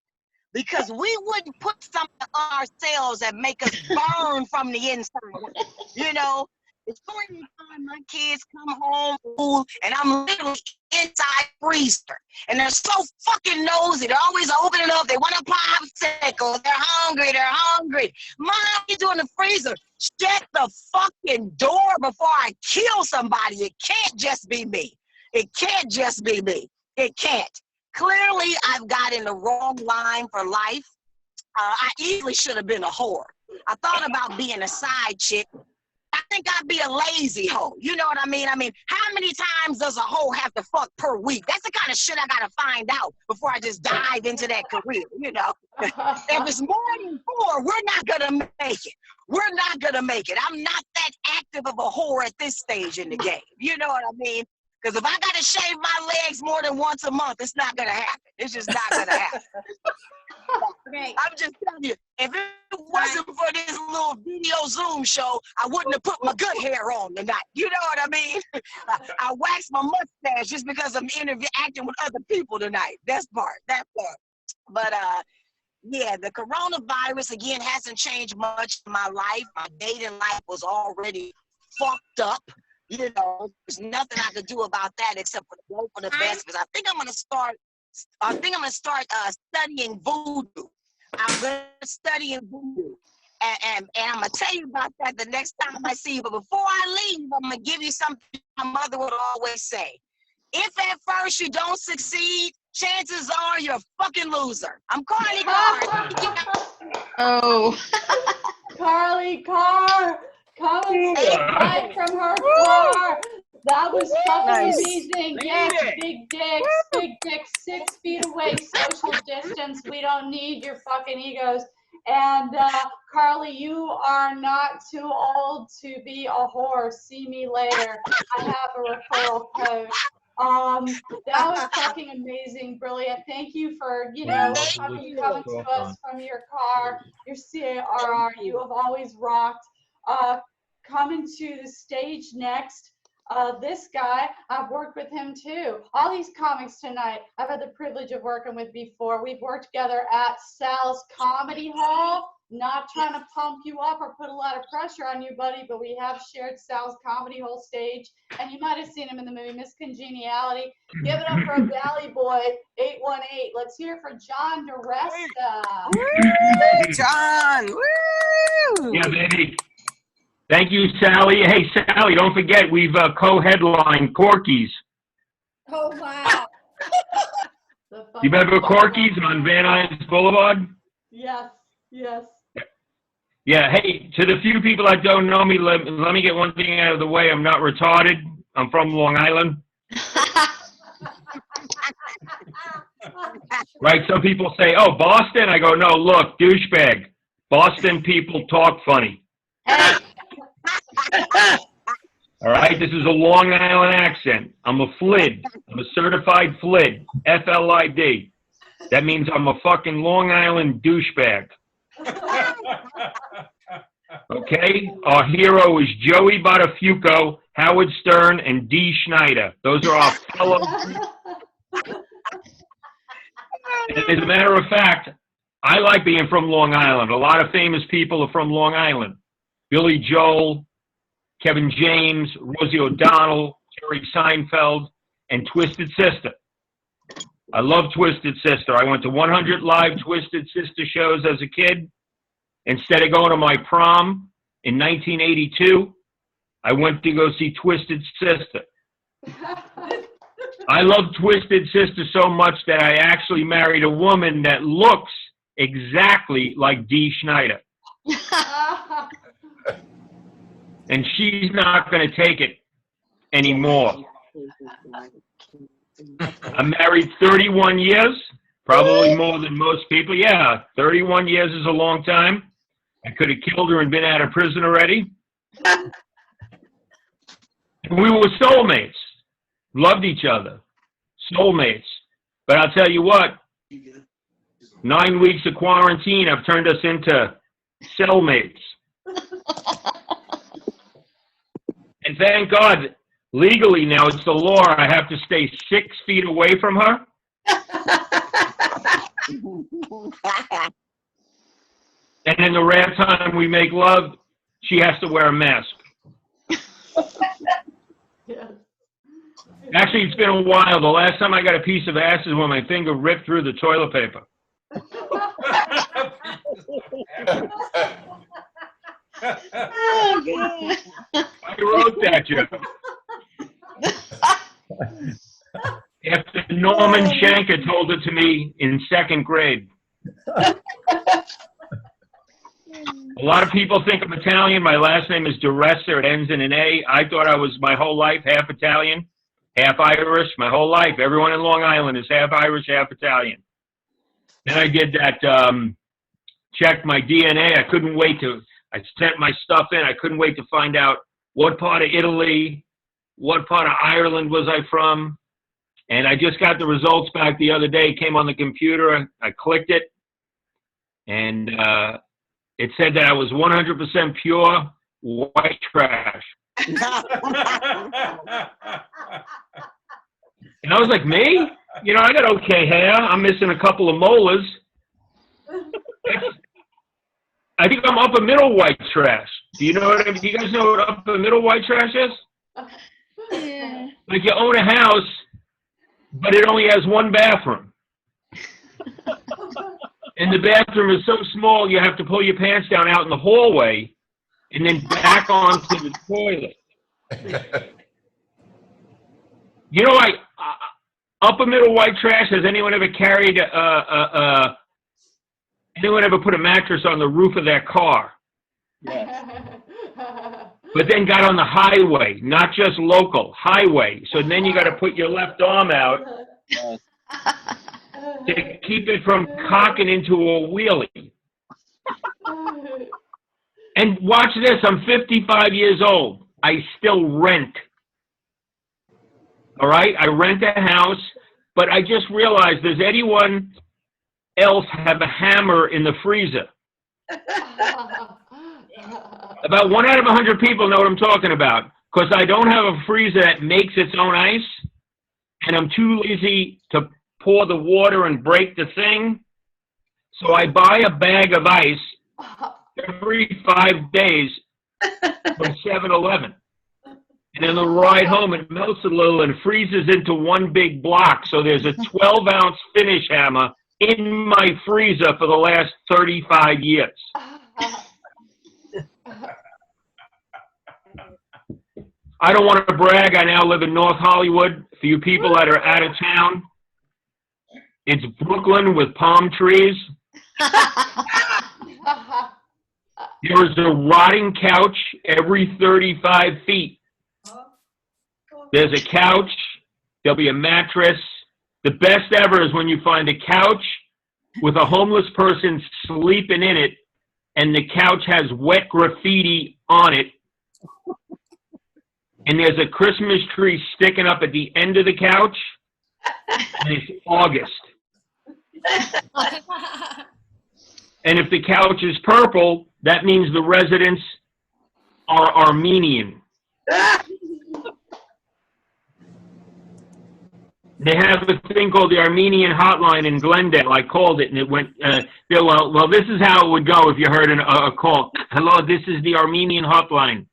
Because we wouldn't put something on ourselves that make us burn from the inside. You know? It's story time my kids come home from school and I'm literally inside freezer. And they're so fucking nosy. They're always opening up. They want a popsicle. They're hungry. Mom, what you doing in the freezer? Shut the fucking door before I kill somebody. It can't just be me. It can't just be me. It can't. Clearly, I've got in the wrong line for life. I easily should have been a whore. I thought about being a side chick. I think I'd be a lazy hoe. You know what I mean? How many times does a hoe have to fuck per week? That's the kind of shit I gotta find out before I just dive into that career, you know? If it's more than 4, we're not gonna make it. We're not gonna make it. I'm not that active of a whore at this stage in the game. You know what I mean? Because if I gotta shave my legs more than once a month, it's not gonna happen. It's just not gonna happen. Right. I'm just telling you, if it wasn't for this little video Zoom show, I wouldn't have put my good hair on tonight. You know what I mean? I waxed my mustache just because I'm acting with other people tonight. That part. But yeah, the coronavirus again hasn't changed much in my life. My dating life was already fucked up. You know, there's nothing I could do about that except for the hope for the best. Because I think I'm gonna start studying voodoo. I'm gonna study voodoo, and I'm gonna tell you about that the next time I see you. But before I leave, I'm gonna give you something my mother would always say: if at first you don't succeed, chances are you're a fucking loser. I'm Carly Carr. Oh. Carly Carr, coming live from her car. That was fucking amazing. Yes, big dicks, 6 feet away, social distance. We don't need your fucking egos. And Carly, you are not too old to be a whore. See me later. I have a referral code. That was fucking amazing, brilliant. Thank you for, coming to us from your car, your CARR. You have always rocked. Coming to the stage next, this guy, I've worked with him too. All these comics tonight, I've had the privilege of working with before. We've worked together at Sal's Comedy Hall. Not trying to pump you up or put a lot of pressure on you, buddy, but we have shared Sal's Comedy Hall stage, and you might have seen him in the movie Miss Congeniality. Give it up for a Valley Boy, 818. Let's hear it for John DeResta. Woo, John! Woo! Yeah, baby. Thank you, Sally. Hey, Sally, don't forget we've co-headlined Corky's. Oh, wow. You remember Corky's on Van Nuys Boulevard? Yes. Yeah, hey, to the few people that don't know me, let me get one thing out of the way. I'm not retarded. I'm from Long Island. Right? Some people say, oh, Boston? I go, no, look, douchebag. Boston people talk funny. All right? This is a Long Island accent. I'm a FLID. I'm a certified FLID. F-L-I-D. That means I'm a fucking Long Island douchebag. Okay? Our hero is Joey Buttafuoco, Howard Stern, and Dee Schneider. Those are our fellow. And as a matter of fact, I like being from Long Island. A lot of famous people are from Long Island. Billy Joel, Kevin James, Rosie O'Donnell, Jerry Seinfeld, and Twisted Sister. I love Twisted Sister. I went to 100 live Twisted Sister shows as a kid. Instead of going to my prom in 1982, I went to go see Twisted Sister. I love Twisted Sister so much that I actually married a woman that looks exactly like Dee Schneider. And she's not going to take it anymore. I'm married 31 years, probably more than most people. Yeah, 31 years is a long time. I could have killed her and been out of prison already. We were soulmates. Loved each other. Soulmates. But I'll tell you what, 9 weeks of quarantine have turned us into cellmates. And thank God, legally now it's the law. I have to stay 6 feet away from her. And in the rare time we make love, she has to wear a mask. Yeah. Actually, it's been a while. The last time I got a piece of ass is when my finger ripped through the toilet paper. Oh, God. I wrote that, Jeff. After Norman Shanker told it to me in 2nd grade. A lot of people think I'm Italian. My last name is DeRessa. It ends in an A. I thought I was my whole life half Italian, half Irish, my whole life. Everyone in Long Island is half Irish, half Italian. Then I did that, checked my DNA. I sent my stuff in. I couldn't wait to find out what part of Italy, what part of Ireland was I from. And I just got the results back the other day. It came on the computer. I clicked it. And it said that I was 100% pure white trash. And I was like, me? You know, I got okay hair. I'm missing a couple of molars. I think I'm upper middle white trash. Do you guys know what upper middle white trash is? Yeah. Like you own a house, but it only has one bathroom. And the bathroom is so small, you have to pull your pants down out in the hallway and then back onto the toilet. You know, upper middle white trash, has anyone ever carried anyone ever put a mattress on the roof of their car? Yes. But then got on the highway, not just local, highway. So then you got to put your left arm out to keep it from cocking into a wheelie. And watch this, I'm 55 years old. I still rent. All right? I rent a house, but I just realized, does anyone else have a hammer in the freezer? About 1 out of 100 people know what I'm talking about, because I don't have a freezer that makes its own ice, and I'm too lazy to pour the water and break the thing. So I buy a bag of ice every 5 days from 7-Eleven. And on the ride home, it melts a little and freezes into one big block. So there's a 12-ounce finish hammer in my freezer for the last 35 years. I don't want to brag. I now live in North Hollywood. For you people that are out of town, it's Brooklyn with palm trees. There is a rotting couch every 35 feet. There's a couch. There'll be a mattress. The best ever is when you find a couch with a homeless person sleeping in it, and the couch has wet graffiti on it, and there's a Christmas tree sticking up at the end of the couch, and it's August. And if the couch is purple, that means the residents are Armenian. They have a thing called the Armenian Hotline in Glendale. I called it, and it went, well, this is how it would go if you heard a call. Hello, this is the Armenian Hotline.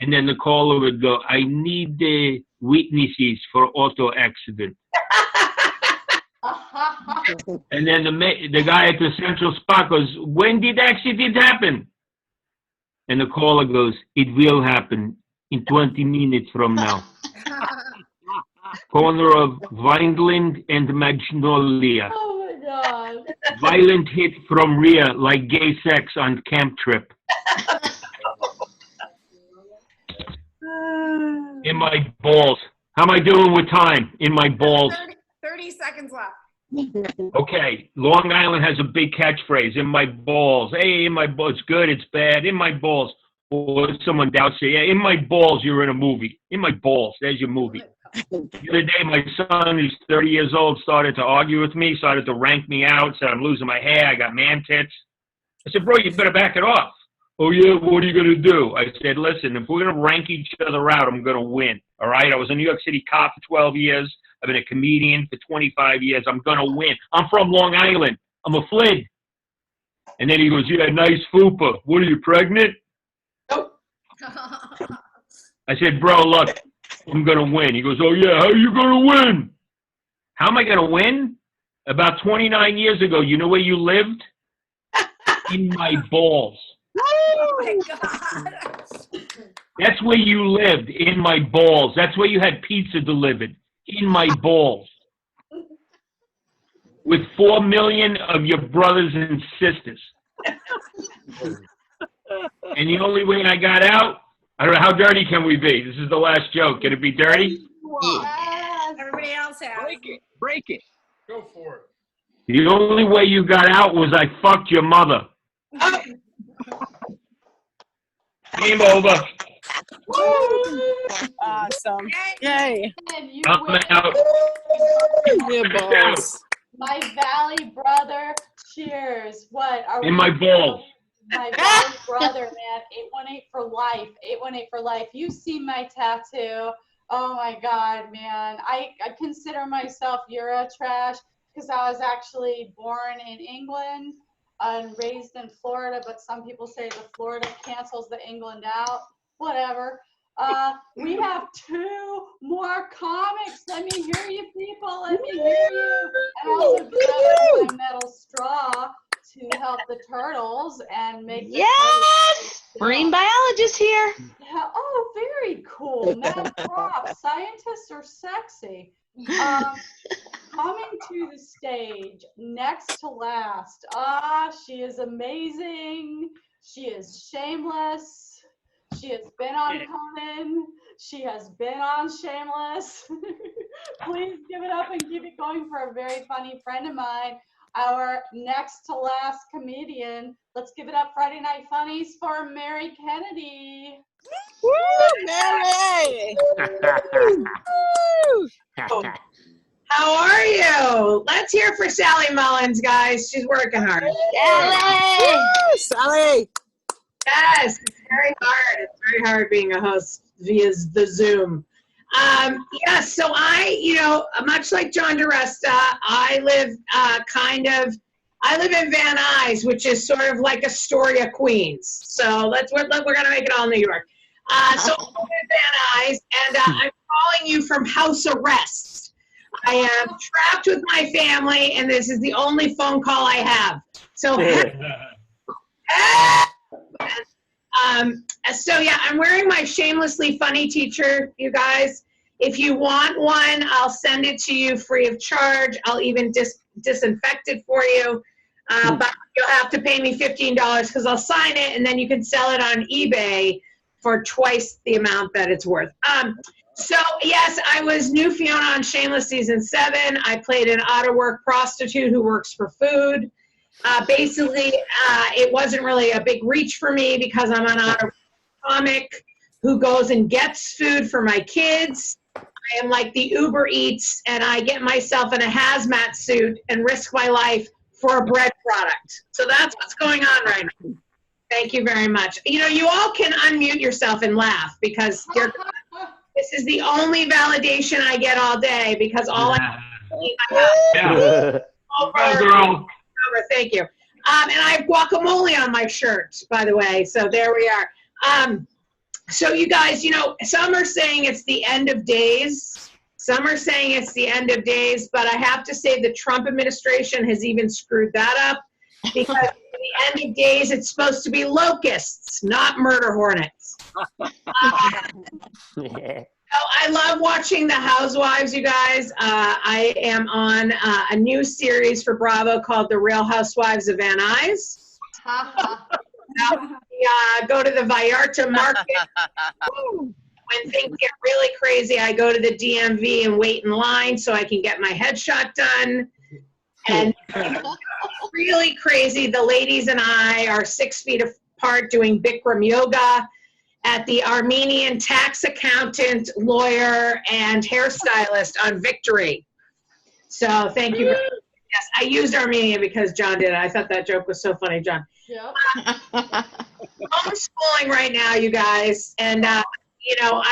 And then the caller would go, I need the witnesses for auto accident. And then the guy at the central spot goes, when did accident happen? And the caller goes, it will happen in 20 minutes from now. Corner of Vineland and Magnolia. Oh my God. Violent hit from rear like gay sex on camp trip. In my balls. How am I doing with time? In my balls. 30 seconds left. Okay, Long Island has a big catchphrase, in my balls. Hey, in my balls, it's good, it's bad, in my balls. Or someone doubts it, yeah, in my balls, you're in a movie. In my balls, there's your movie. The other day, my son, who's 30 years old, started to argue with me, started to rank me out, said I'm losing my hair, I got man tits. I said, bro, you better back it off. Oh, yeah, what are you going to do? I said, listen, if we're going to rank each other out, I'm going to win, all right? I was a New York City cop for 12 years. I've been a comedian for 25 years. I'm going to win. I'm from Long Island. I'm a Flint. And then he goes, yeah, nice fupa. What, are you pregnant? Nope. I said, bro, look, I'm going to win. He goes, oh, yeah, how are you going to win? How am I going to win? About 29 years ago, you know where you lived? In my balls. Oh, my God. That's where you lived, in my balls. That's where you had pizza delivered. In my balls. With 4 million of your brothers and sisters. And the only way I got out, I don't know, how dirty can we be? This is the last joke. Can it be dirty? Yes. Everybody else has. Break it. Go for it. The only way you got out was I fucked your mother. Game over. Awesome. Yay. And you I'm win. out. Your balls. My Valley brother, cheers. What are In my balls. My Valley brother, man. 818 for life. 818 for life. You've seen my tattoo. Oh my God, man. I consider myself Eurotrash because I was actually born in England and raised in Florida, but some people say the Florida cancels the England out. Whatever. We have 2 more comics. Let me hear you, people. Let me hear you. And also get out my metal straw to help the turtles and make the Yes! Marine biologist here. Yeah, oh, very cool. Mad props. Scientists are sexy. Coming to the stage, next to last. She is amazing. She is shameless. She has been on Conan. She has been on Shameless. Please give it up and keep it going for a very funny friend of mine, our next to last comedian. Let's give it up, Friday Night Funnies, for Mary Kennedy. Woo, Mary! How are you? Let's hear for Sally Mullins, guys. She's working hard. Sally! Woo, Sally! Yes, it's very hard. It's very hard being a host via the Zoom. Yes, so much like John DeResta, I live in Van Nuys, which is sort of like Astoria, Queens. So we're gonna make it all New York. So I'm in Van Nuys, and I'm calling you from house arrest. I am trapped with my family, and this is the only phone call I have. So. I'm wearing my Shamelessly Funny t-shirt, you guys. If you want one, I'll send it to you free of charge. I'll even disinfect it for you. But you'll have to pay me $15 because I'll sign it, and then you can sell it on eBay for twice the amount that it's worth. So yes, I was new Fiona on Shameless season 7. I played an out-of-work prostitute who works for food. Basically, it wasn't really a big reach for me because I'm an out-of-work comic who goes and gets food for my kids. I am like the Uber Eats, and I get myself in a hazmat suit and risk my life for a bread product. So that's what's going on right now. Thank you very much. You know, you all can unmute yourself and laugh because this is the only validation I get all day because all Yeah. Oh, Girl. thank you. And I have guacamole on my shirt, by the way. So there we are. So you guys, you know, some are saying it's the end of days. Some are saying it's the end of days, but I have to say the Trump administration has even screwed that up because at the end of days, it's supposed to be locusts, not murder hornets. I love watching The Housewives, you guys. I am on a new series for Bravo called The Real Housewives of Van Nuys. Go to the Vallarta market. When things get really crazy, I go to the DMV and wait in line so I can get my headshot done. And really crazy, the ladies and I are 6 feet apart doing Bikram yoga at the Armenian tax accountant, lawyer, and hairstylist on Victory. So thank you. Yes, I used Armenia because John did it. I thought that joke was so funny, John. Yep. Homeschooling right now, you guys. And, you know,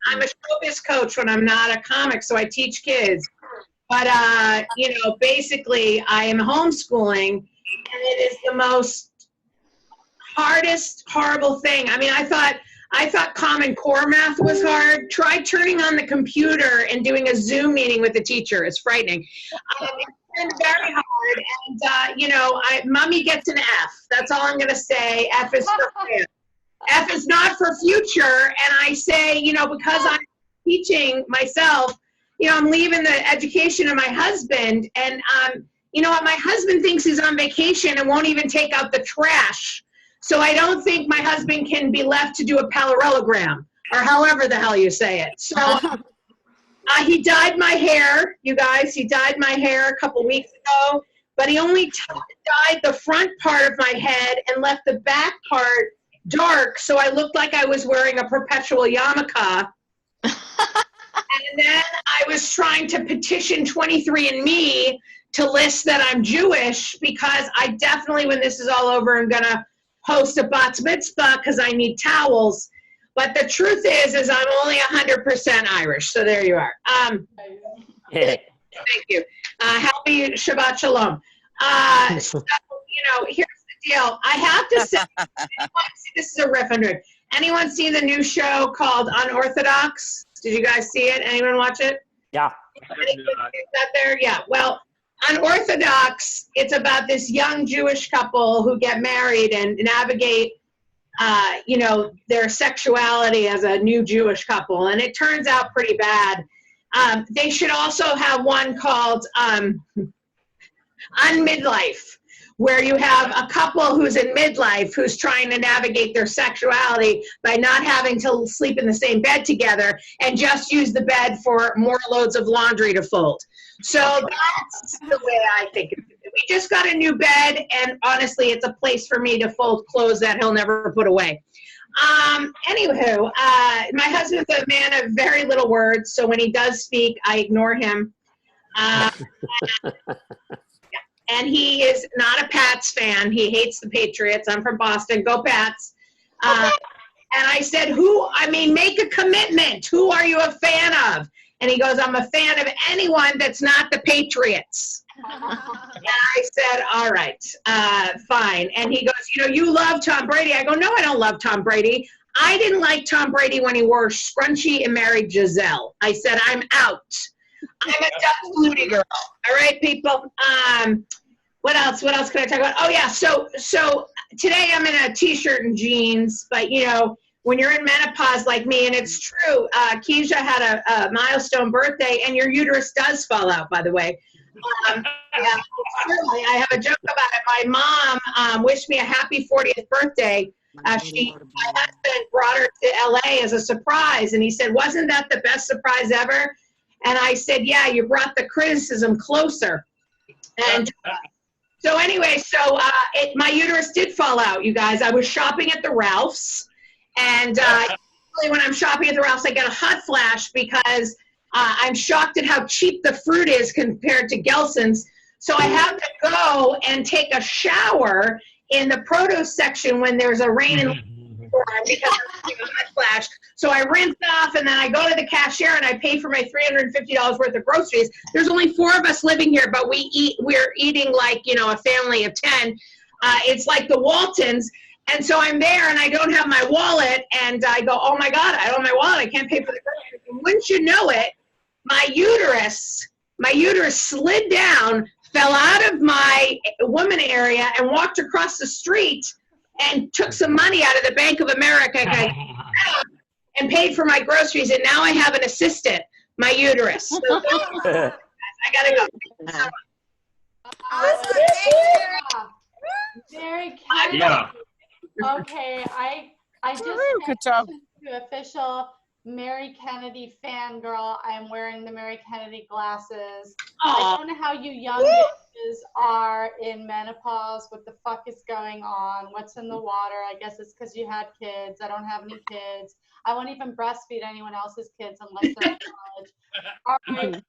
I'm a showbiz coach when I'm not a comic, so I teach kids. But, you know, basically, I am homeschooling, and it is the most hardest, horrible thing. I mean, I thought Common Core math was hard. Try turning on the computer and doing a Zoom meeting with the teacher. It's frightening. It's been very hard. And, you know, Mommy gets an F. That's all I'm going to say. F is for fail. F is not for future. And I say, you know, because I'm teaching myself, you know, I'm leaving the education of my husband. And, you know what? My husband thinks he's on vacation and won't even take out the trash. So I don't think my husband can be left to do a parallelogram, or however the hell you say it. So he dyed my hair, you guys. He dyed my hair a couple weeks ago, but he only dyed the front part of my head and left the back part dark, so I looked like I was wearing a perpetual yarmulke. And then I was trying to petition 23andMe to list that I'm Jewish, because I definitely, when this is all over, I'm going to host a bat mitzvah because I need towels. But the truth is I'm only 100% Irish. So there you are. Thank you. Happy Shabbat Shalom. So, you know, here's the deal. I have to say, this is a riff under it. Anyone see the new show called Unorthodox? Did you guys see it? Anyone watch it? Yeah. Is that there? Yeah. Well, Unorthodox, it's about this young Jewish couple who get married and navigate, you know, their sexuality as a new Jewish couple. And it turns out pretty bad. They should also have one called Unmidlife, where you have a couple who's in midlife who's trying to navigate their sexuality by not having to sleep in the same bed together and just use the bed for more loads of laundry to fold. So that's the way I think of it. We just got a new bed, and honestly, it's a place for me to fold clothes that he'll never put away. Anywho, my husband's a man of very little words, so when he does speak, I ignore him. And he is not a Pats fan. He hates the Patriots. I'm from Boston. Go Pats. And I said, make a commitment. Who are you a fan of? And he goes, I'm a fan of anyone that's not the Patriots. And I said, all right, fine. And he goes, you know, you love Tom Brady. I go, no, I don't love Tom Brady. I didn't like Tom Brady when he wore scrunchy and married Giselle. I said, I'm out. I'm a Dutch Flutie girl. All right, people. What else can I talk about? Oh, yeah. So today I'm in a T-shirt and jeans, but, you know, when you're in menopause like me, and it's true, Keisha had a milestone birthday, and your uterus does fall out, by the way. Yeah, I have a joke about it. My mom wished me a happy 40th birthday. My husband brought her to LA as a surprise, and he said, "Wasn't that the best surprise ever?" And I said, "Yeah, you brought the criticism closer." And so anyway, my uterus did fall out, you guys. I was shopping at the Ralphs, and when I'm shopping at the Ralphs, I get a hot flash because I'm shocked at how cheap the fruit is compared to Gelson's. So I have to go and take a shower in the produce section when there's a rain and storm because I'm having a hot flash. So I rinse off, and then I go to the cashier and I pay for my $350 worth of groceries. There's only 4 of us living here, but we're eating like, a family of 10. It's like the Waltons. And so I'm there and I don't have my wallet, and I go, "Oh my God, I don't have my wallet. I can't pay for the groceries." And wouldn't you know it, my uterus slid down, fell out of my woman area, and walked across the street and took some money out of the Bank of America and paid for my groceries. And now I have an assistant, my uterus. So, I gotta go. Awesome. Very Yeah. Okay, I just Good job. to official Mary Kennedy fangirl. I'm wearing the Mary Kennedy glasses. I don't know how you young bitches are in menopause. What the fuck is going on? What's in the water? I guess it's because you had kids. I don't have any kids. I won't even breastfeed anyone else's kids unless they're in college. All right,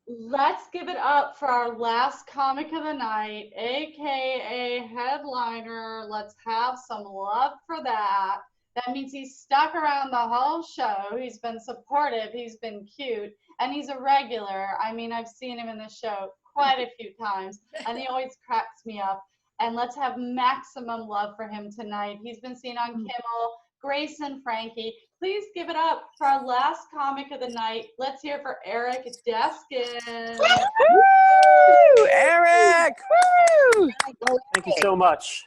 let's give it up for our last comic of the night, aka headliner. Let's have some love for that. That means he's stuck around the whole show. He's been supportive. He's been cute. And he's a regular. I mean, I've seen him in the show quite a few times. And he always cracks me up. And let's have maximum love for him tonight. He's been seen on Kimmel, Grace and Frankie. Please give it up for our last comic of the night. Let's hear for Eric Deskin. Woo! Eric! Woo! Thank you so much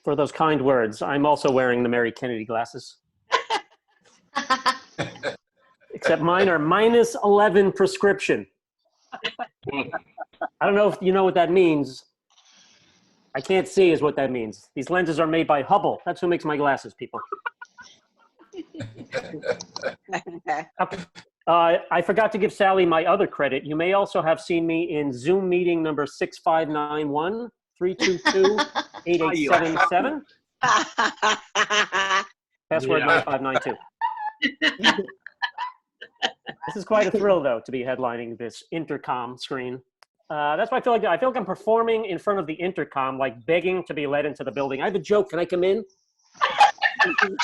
for those kind words. I'm also wearing the Mary Kennedy glasses. Except mine are -11 prescription. I don't know if you know what that means. I can't see is what that means. These lenses are made by Hubble. That's who makes my glasses, people. I forgot to give Sally my other credit. You may also have seen me in Zoom meeting number 6591 322 8877. Password 9592. This is quite a thrill, though, to be headlining this intercom screen. That's why I feel like I'm performing in front of the intercom, like begging to be let into the building. I have a joke. Can I come in? Can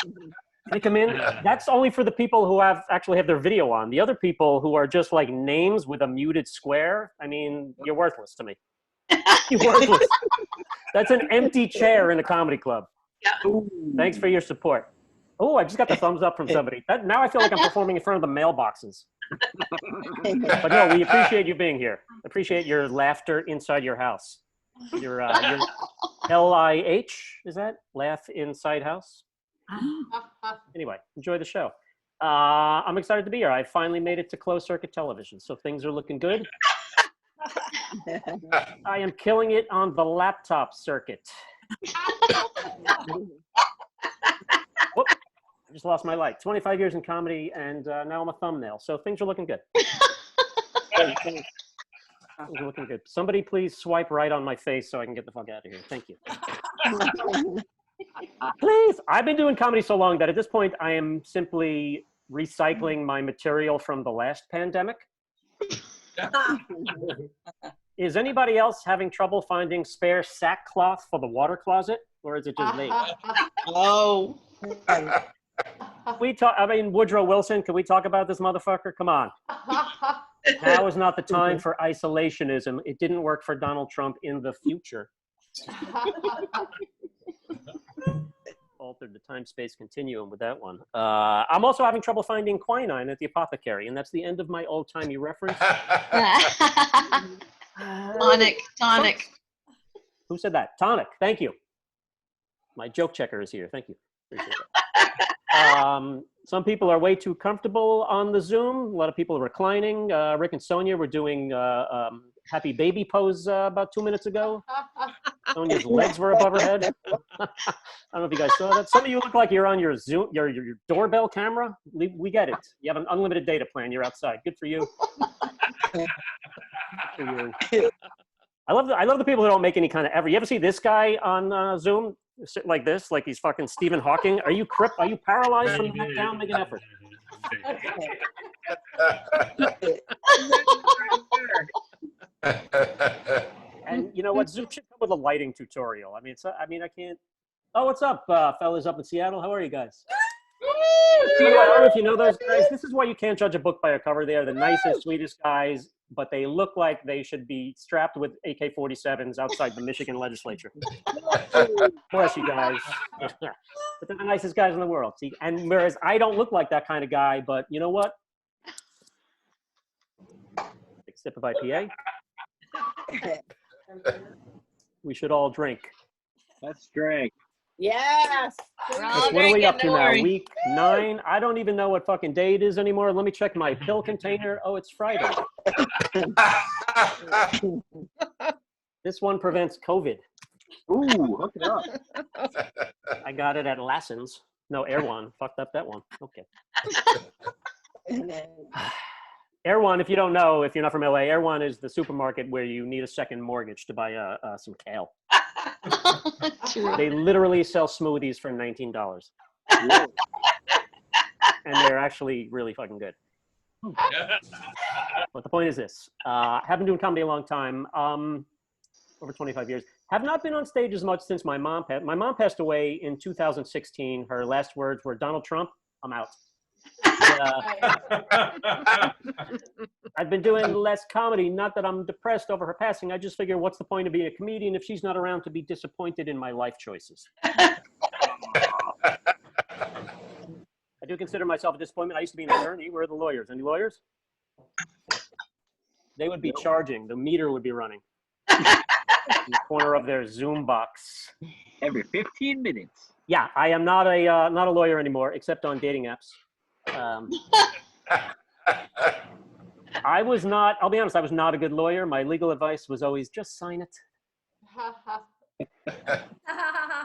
I come in? That's only for the people who actually have their video on. The other people who are just like names with a muted square, I mean, you're worthless to me. You're worthless. That's an empty chair in a comedy club. Thanks for your support. Oh, I just got the thumbs up from somebody. Now I feel like I'm performing in front of the mailboxes. But no, we appreciate you being here. Appreciate your laughter inside your house. Your LIH, is that? Laugh Inside House? Anyway, enjoy the show. I'm excited to be here. I finally made it to closed circuit television, so things are looking good. I am killing it on the laptop circuit. Whoop, I just lost my light. 25 years in comedy, and now I'm a thumbnail, so things are looking good. Things are looking good. Somebody please swipe right on my face so I can get the fuck out of here. Thank you. Please. I've been doing comedy so long that at this point I am simply recycling my material from the last pandemic. Is anybody else having trouble finding spare sackcloth for the water closet, or is it just me? Oh. Woodrow Wilson, can we talk about this motherfucker? Come on. Now is not the time for isolationism. It didn't work for Donald Trump in the future. Altered the time-space continuum with that one. I'm also having trouble finding quinine at the apothecary, and that's the end of my old-timey reference. Tonic. Who said that? Tonic. Thank you. My joke checker is here. Thank you. Appreciate that. Some people are way too comfortable on the Zoom. A lot of people are reclining. Rick and Sonia were doing happy baby pose about 2 minutes ago. Sonia's legs were above her head. I don't know if you guys saw that. Some of you look like you're on your Zoom, your doorbell camera. We get it. You have an unlimited data plan. You're outside. Good for you. Good for you. I love the people who don't make any kind of effort. You ever see this guy on Zoom sit like this, like he's fucking Stephen Hawking? Are you paralyzed from the neck down? Make an effort. And you know what? Zoom should come with a lighting tutorial. I mean, I can't. Oh, what's up, fellas up in Seattle? How are you guys? I don't know if you know those guys. This is why you can't judge a book by a cover. They are the nicest, sweetest guys, but they look like they should be strapped with AK-47s outside the Michigan legislature. Bless you guys. But they're the nicest guys in the world. See, and whereas I don't look like that kind of guy, but you know what? Take a sip of IPA. We should all drink. Let's drink. Yes. We're What all are we drinking, up to don't now? worry. Week 9? I don't even know what fucking day it is anymore. Let me check my pill container. Oh, it's Friday. This one prevents COVID. Ooh, hook it up. I got it at Lassen's. No, Erewhon. Fucked up that one. Okay. Erewhon, if you don't know, if you're not from LA, Erewhon is the supermarket where you need a second mortgage to buy some kale. True. They literally sell smoothies for $19. And they're actually really fucking good. But the point is this. Have been doing comedy a long time, over 25 years. Have not been on stage as much since my mom passed. My mom passed away in 2016. Her last words were, "Donald Trump, I'm out." I've been doing less comedy. Not that I'm depressed over her passing. I just figure, what's the point of being a comedian if she's not around to be disappointed in my life choices? I do consider myself a disappointment. I used to be an attorney. Where are the lawyers? Any lawyers? They would be charging. The meter would be running in the corner of their Zoom box. Every 15 minutes. Yeah, I am not a lawyer anymore, except on dating apps. I was not, I'll be honest, I was not a good lawyer. My legal advice was always just sign it.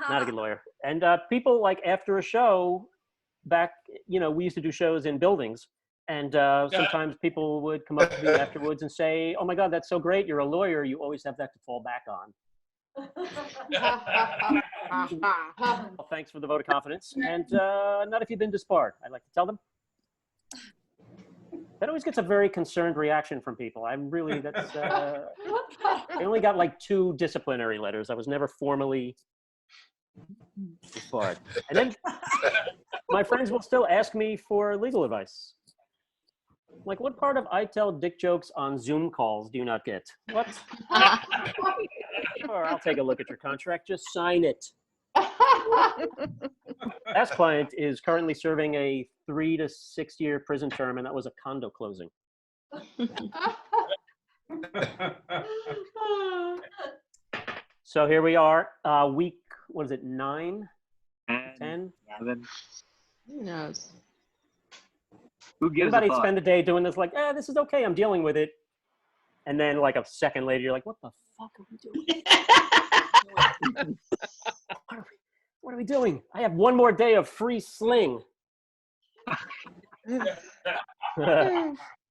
Not a good lawyer. And people, like, after a show back, we used to do shows in buildings. And sometimes people would come up to me afterwards and say, "Oh my God, that's so great. You're a lawyer. You always have that to fall back on." Well, thanks for the vote of confidence. And not if you've been disbarred. I'd like to tell them. That always gets a very concerned reaction from people. I only got like 2 disciplinary letters. I was never formally disbarred. And then my friends will still ask me for legal advice. Like, what part of I tell dick jokes on Zoom calls do you not get? What? Sure, I'll take a look at your contract. Just sign it. Last client is currently serving a 3 to 6 year prison term, and that was a condo closing. So here we are, week, what is it, 9, 10? 11. Who knows? Who gives Everybody a fuck? spend a day doing this, like, this is okay, I'm dealing with it. And then like a second later, you're like, what the fuck are we doing? What are we doing? I have 1 more day of free sling.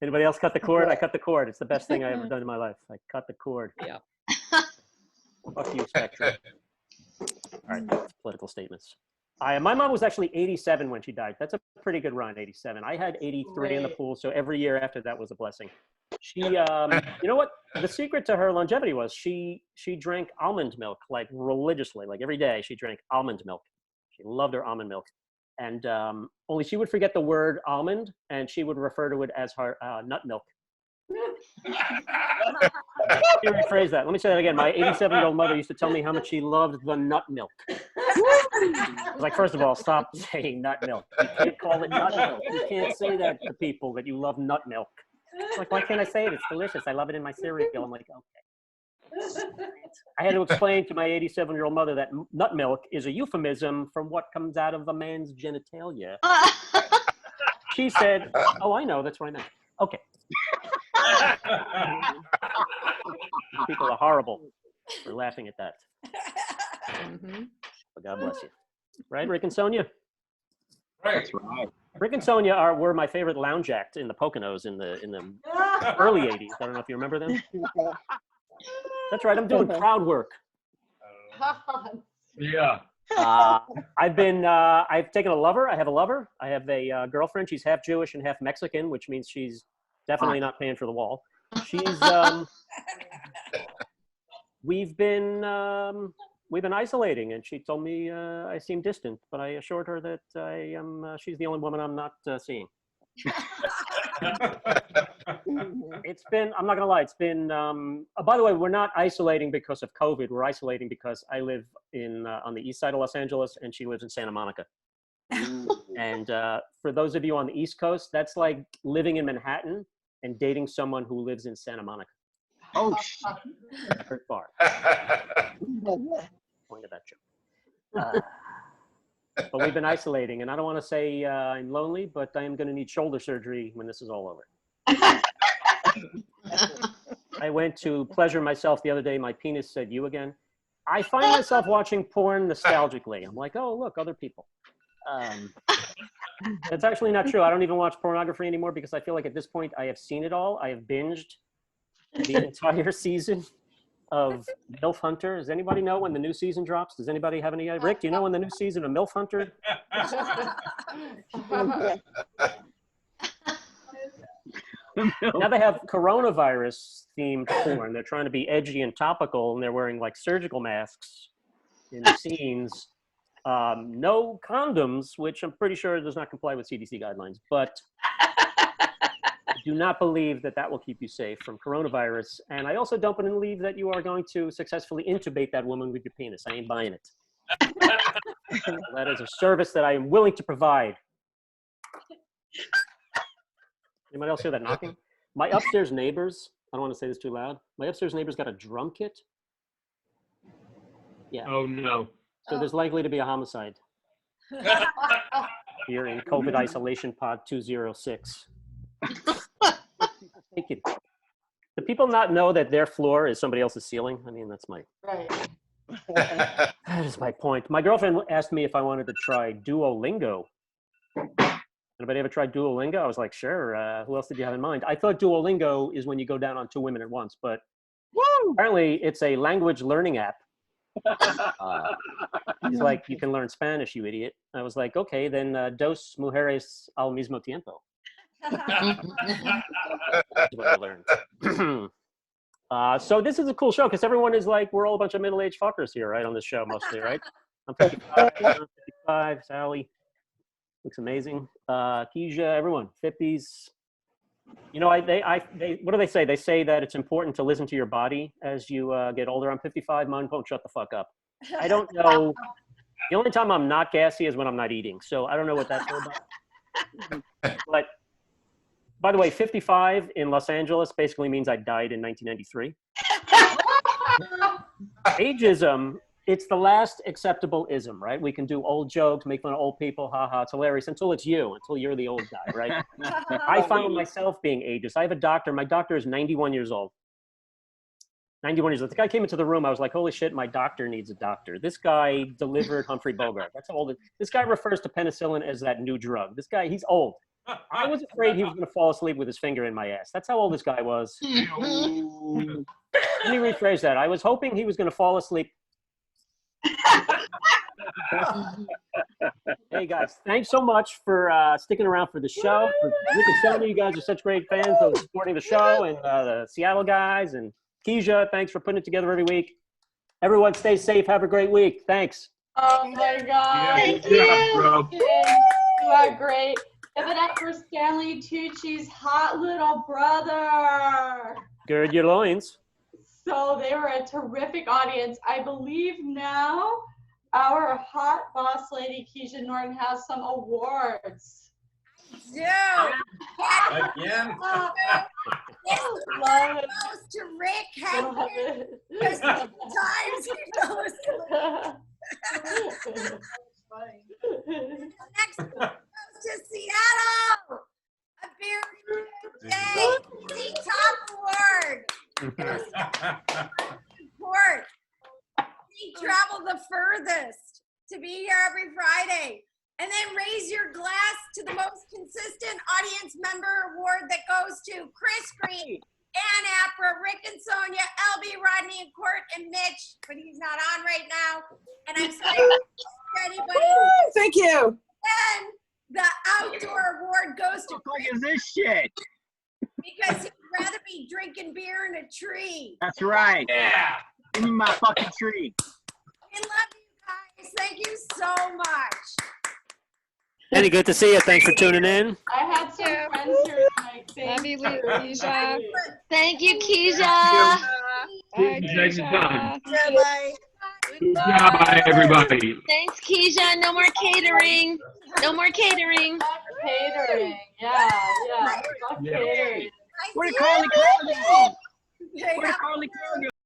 Anybody else cut the cord? I cut the cord. It's the best thing I ever done in my life. I cut the cord. Yeah. Fuck you, Spectrum. All right, political statements. My mom was actually 87 when she died. That's a pretty good run, 87. I had 83 in the pool, so every year after that was a blessing. She, you know what? The secret to her longevity was she drank almond milk, like, religiously. Like, every day she drank almond milk. She loved her almond milk. And only she would forget the word almond, and she would refer to it as her nut milk. Let me rephrase that. Let me say that again. My 87-year-old mother used to tell me how much she loved the nut milk. I was like, first of all, stop saying nut milk. You can't call it nut milk. You can't say that to people that you love nut milk. Like, why can't I say it? It's delicious. I love it in my cereal. I'm like, okay. I had to explain to my 87-year-old mother that nut milk is a euphemism from what comes out of a man's genitalia. She said, "Oh, I know. That's what I meant." Okay. People are horrible for laughing at that. Mhm. But God bless you. Right, Rick and Sonia? Right. That's right. Rick and Sonia were my favorite lounge act in the Poconos in the early 80s. I don't know if you remember them. That's right, I'm doing crowd work. Yeah. I've taken a lover. I have a lover. I have a girlfriend. She's half Jewish and half Mexican, which means she's definitely not paying for the wall. She's, we've been isolating, and she told me I seem distant, but I assured her that she's the only woman I'm not seeing. It's been, I'm not gonna lie, it's been, by the way, we're not isolating because of COVID. We're isolating because I live on the east side of Los Angeles and she lives in Santa Monica. And for those of you on the East Coast, that's like living in Manhattan and dating someone who lives in Santa Monica. Oh, Very far. Point of that joke. But we've been isolating, and I don't want to say I'm lonely, but I am going to need shoulder surgery when this is all over. I went to pleasure myself the other day. My penis said, "You again." I find myself watching porn nostalgically. I'm like, oh, look, other people. That's actually not true. I don't even watch pornography anymore because I feel like at this point I have seen it all. I have binged the entire season of MILF Hunter. Does anybody know when the new season drops? Does anybody have any? Rick, do you know when the new season of MILF Hunter? Now they have coronavirus themed porn. They're trying to be edgy and topical, and they're wearing like surgical masks in the scenes. No condoms, which I'm pretty sure does not comply with CDC guidelines, but do not believe that that will keep you safe from coronavirus. And I also don't believe that you are going to successfully intubate that woman with your penis. I ain't buying it. That is a service that I am willing to provide. Anybody else hear that knocking? My upstairs neighbors, I don't want to say this too loud. My upstairs neighbors got a drum kit. Yeah. Oh, no. So there's likely to be a homicide here in COVID isolation pod 206. Do people not know that their floor is somebody else's ceiling? I mean, that's my, Right. that is my point. My girlfriend asked me if I wanted to try Duolingo. Anybody ever tried Duolingo? I was like, sure. Who else did you have in mind? I thought Duolingo is when you go down on two women at once, but apparently it's a language learning app. He's like, you can learn Spanish, you idiot. I was like, okay, then dos mujeres al mismo tiempo. That's what I learned. So this is a cool show because everyone is like, we're all a bunch of middle-aged fuckers here, right, on this show mostly, right? I'm 55, Sally looks amazing. Keisha, everyone, 50s. You know, they what do they say? They say that it's important to listen to your body as you get older. I'm 55, mine won't shut the fuck up. I don't know. The only time I'm not gassy is when I'm not eating. So I don't know what that's all about. But by the way, 55 in Los Angeles basically means I died in 1993. Ageism, it's the last acceptable ism, right? We can do old jokes, make fun of old people, haha, it's hilarious, until it's you, until you're the old guy, right? I find myself being ageist. I have a doctor. My doctor is 91 years old. 91 years old. The guy came into the room. I was like, holy shit, my doctor needs a doctor. This guy delivered Humphrey Bogart. That's how old. This guy refers to penicillin as that new drug. This guy, he's old. I was afraid he was going to fall asleep with his finger in my ass. That's how old this guy was. Let me rephrase that. I was hoping he was going to fall asleep. Hey guys, thanks so much for sticking around for the show. For Rick and Sonia, you guys are such great fans of supporting the show, and the Seattle guys, and Keisha, thanks for putting it together every week. Everyone stay safe. Have a great week. Thanks. Oh my God. Thank you. Bro. You are great. Give it up for Stanley Tucci's hot little brother. Gird your loins. So they were a terrific audience. I believe now our hot boss lady, Keisha Norton, has some awards. Yeah. Again? This Love it. goes to Rick Love Henry. it. There's times he goes to next goes to Seattle. A very day. The top award. furthest to be here every Friday. And then raise your glass to the most consistent audience member award that goes to Chris Green, Ann Apra, Rick and Sonia, LB, Rodney, and Court, and Mitch, but he's not on right now. And I'm sorry to anybody. Woo, thank you. And the outdoor award goes to What the fuck Chris is this shit? because he'd rather be drinking beer in a tree. That's right. Yeah. Give me my fucking tree. We love you guys. Thank you so much. Penny, good to see you. Thanks for tuning in. I had some friends here tonight. Love you, Thank Keisha. Thank you, Keisha. Bye, Thanks for your time. Keisha. Bye. Good job, bye, everybody. Thanks, Keisha. No more catering. No more catering. Catering. Yeah, yeah. Fuck Yeah.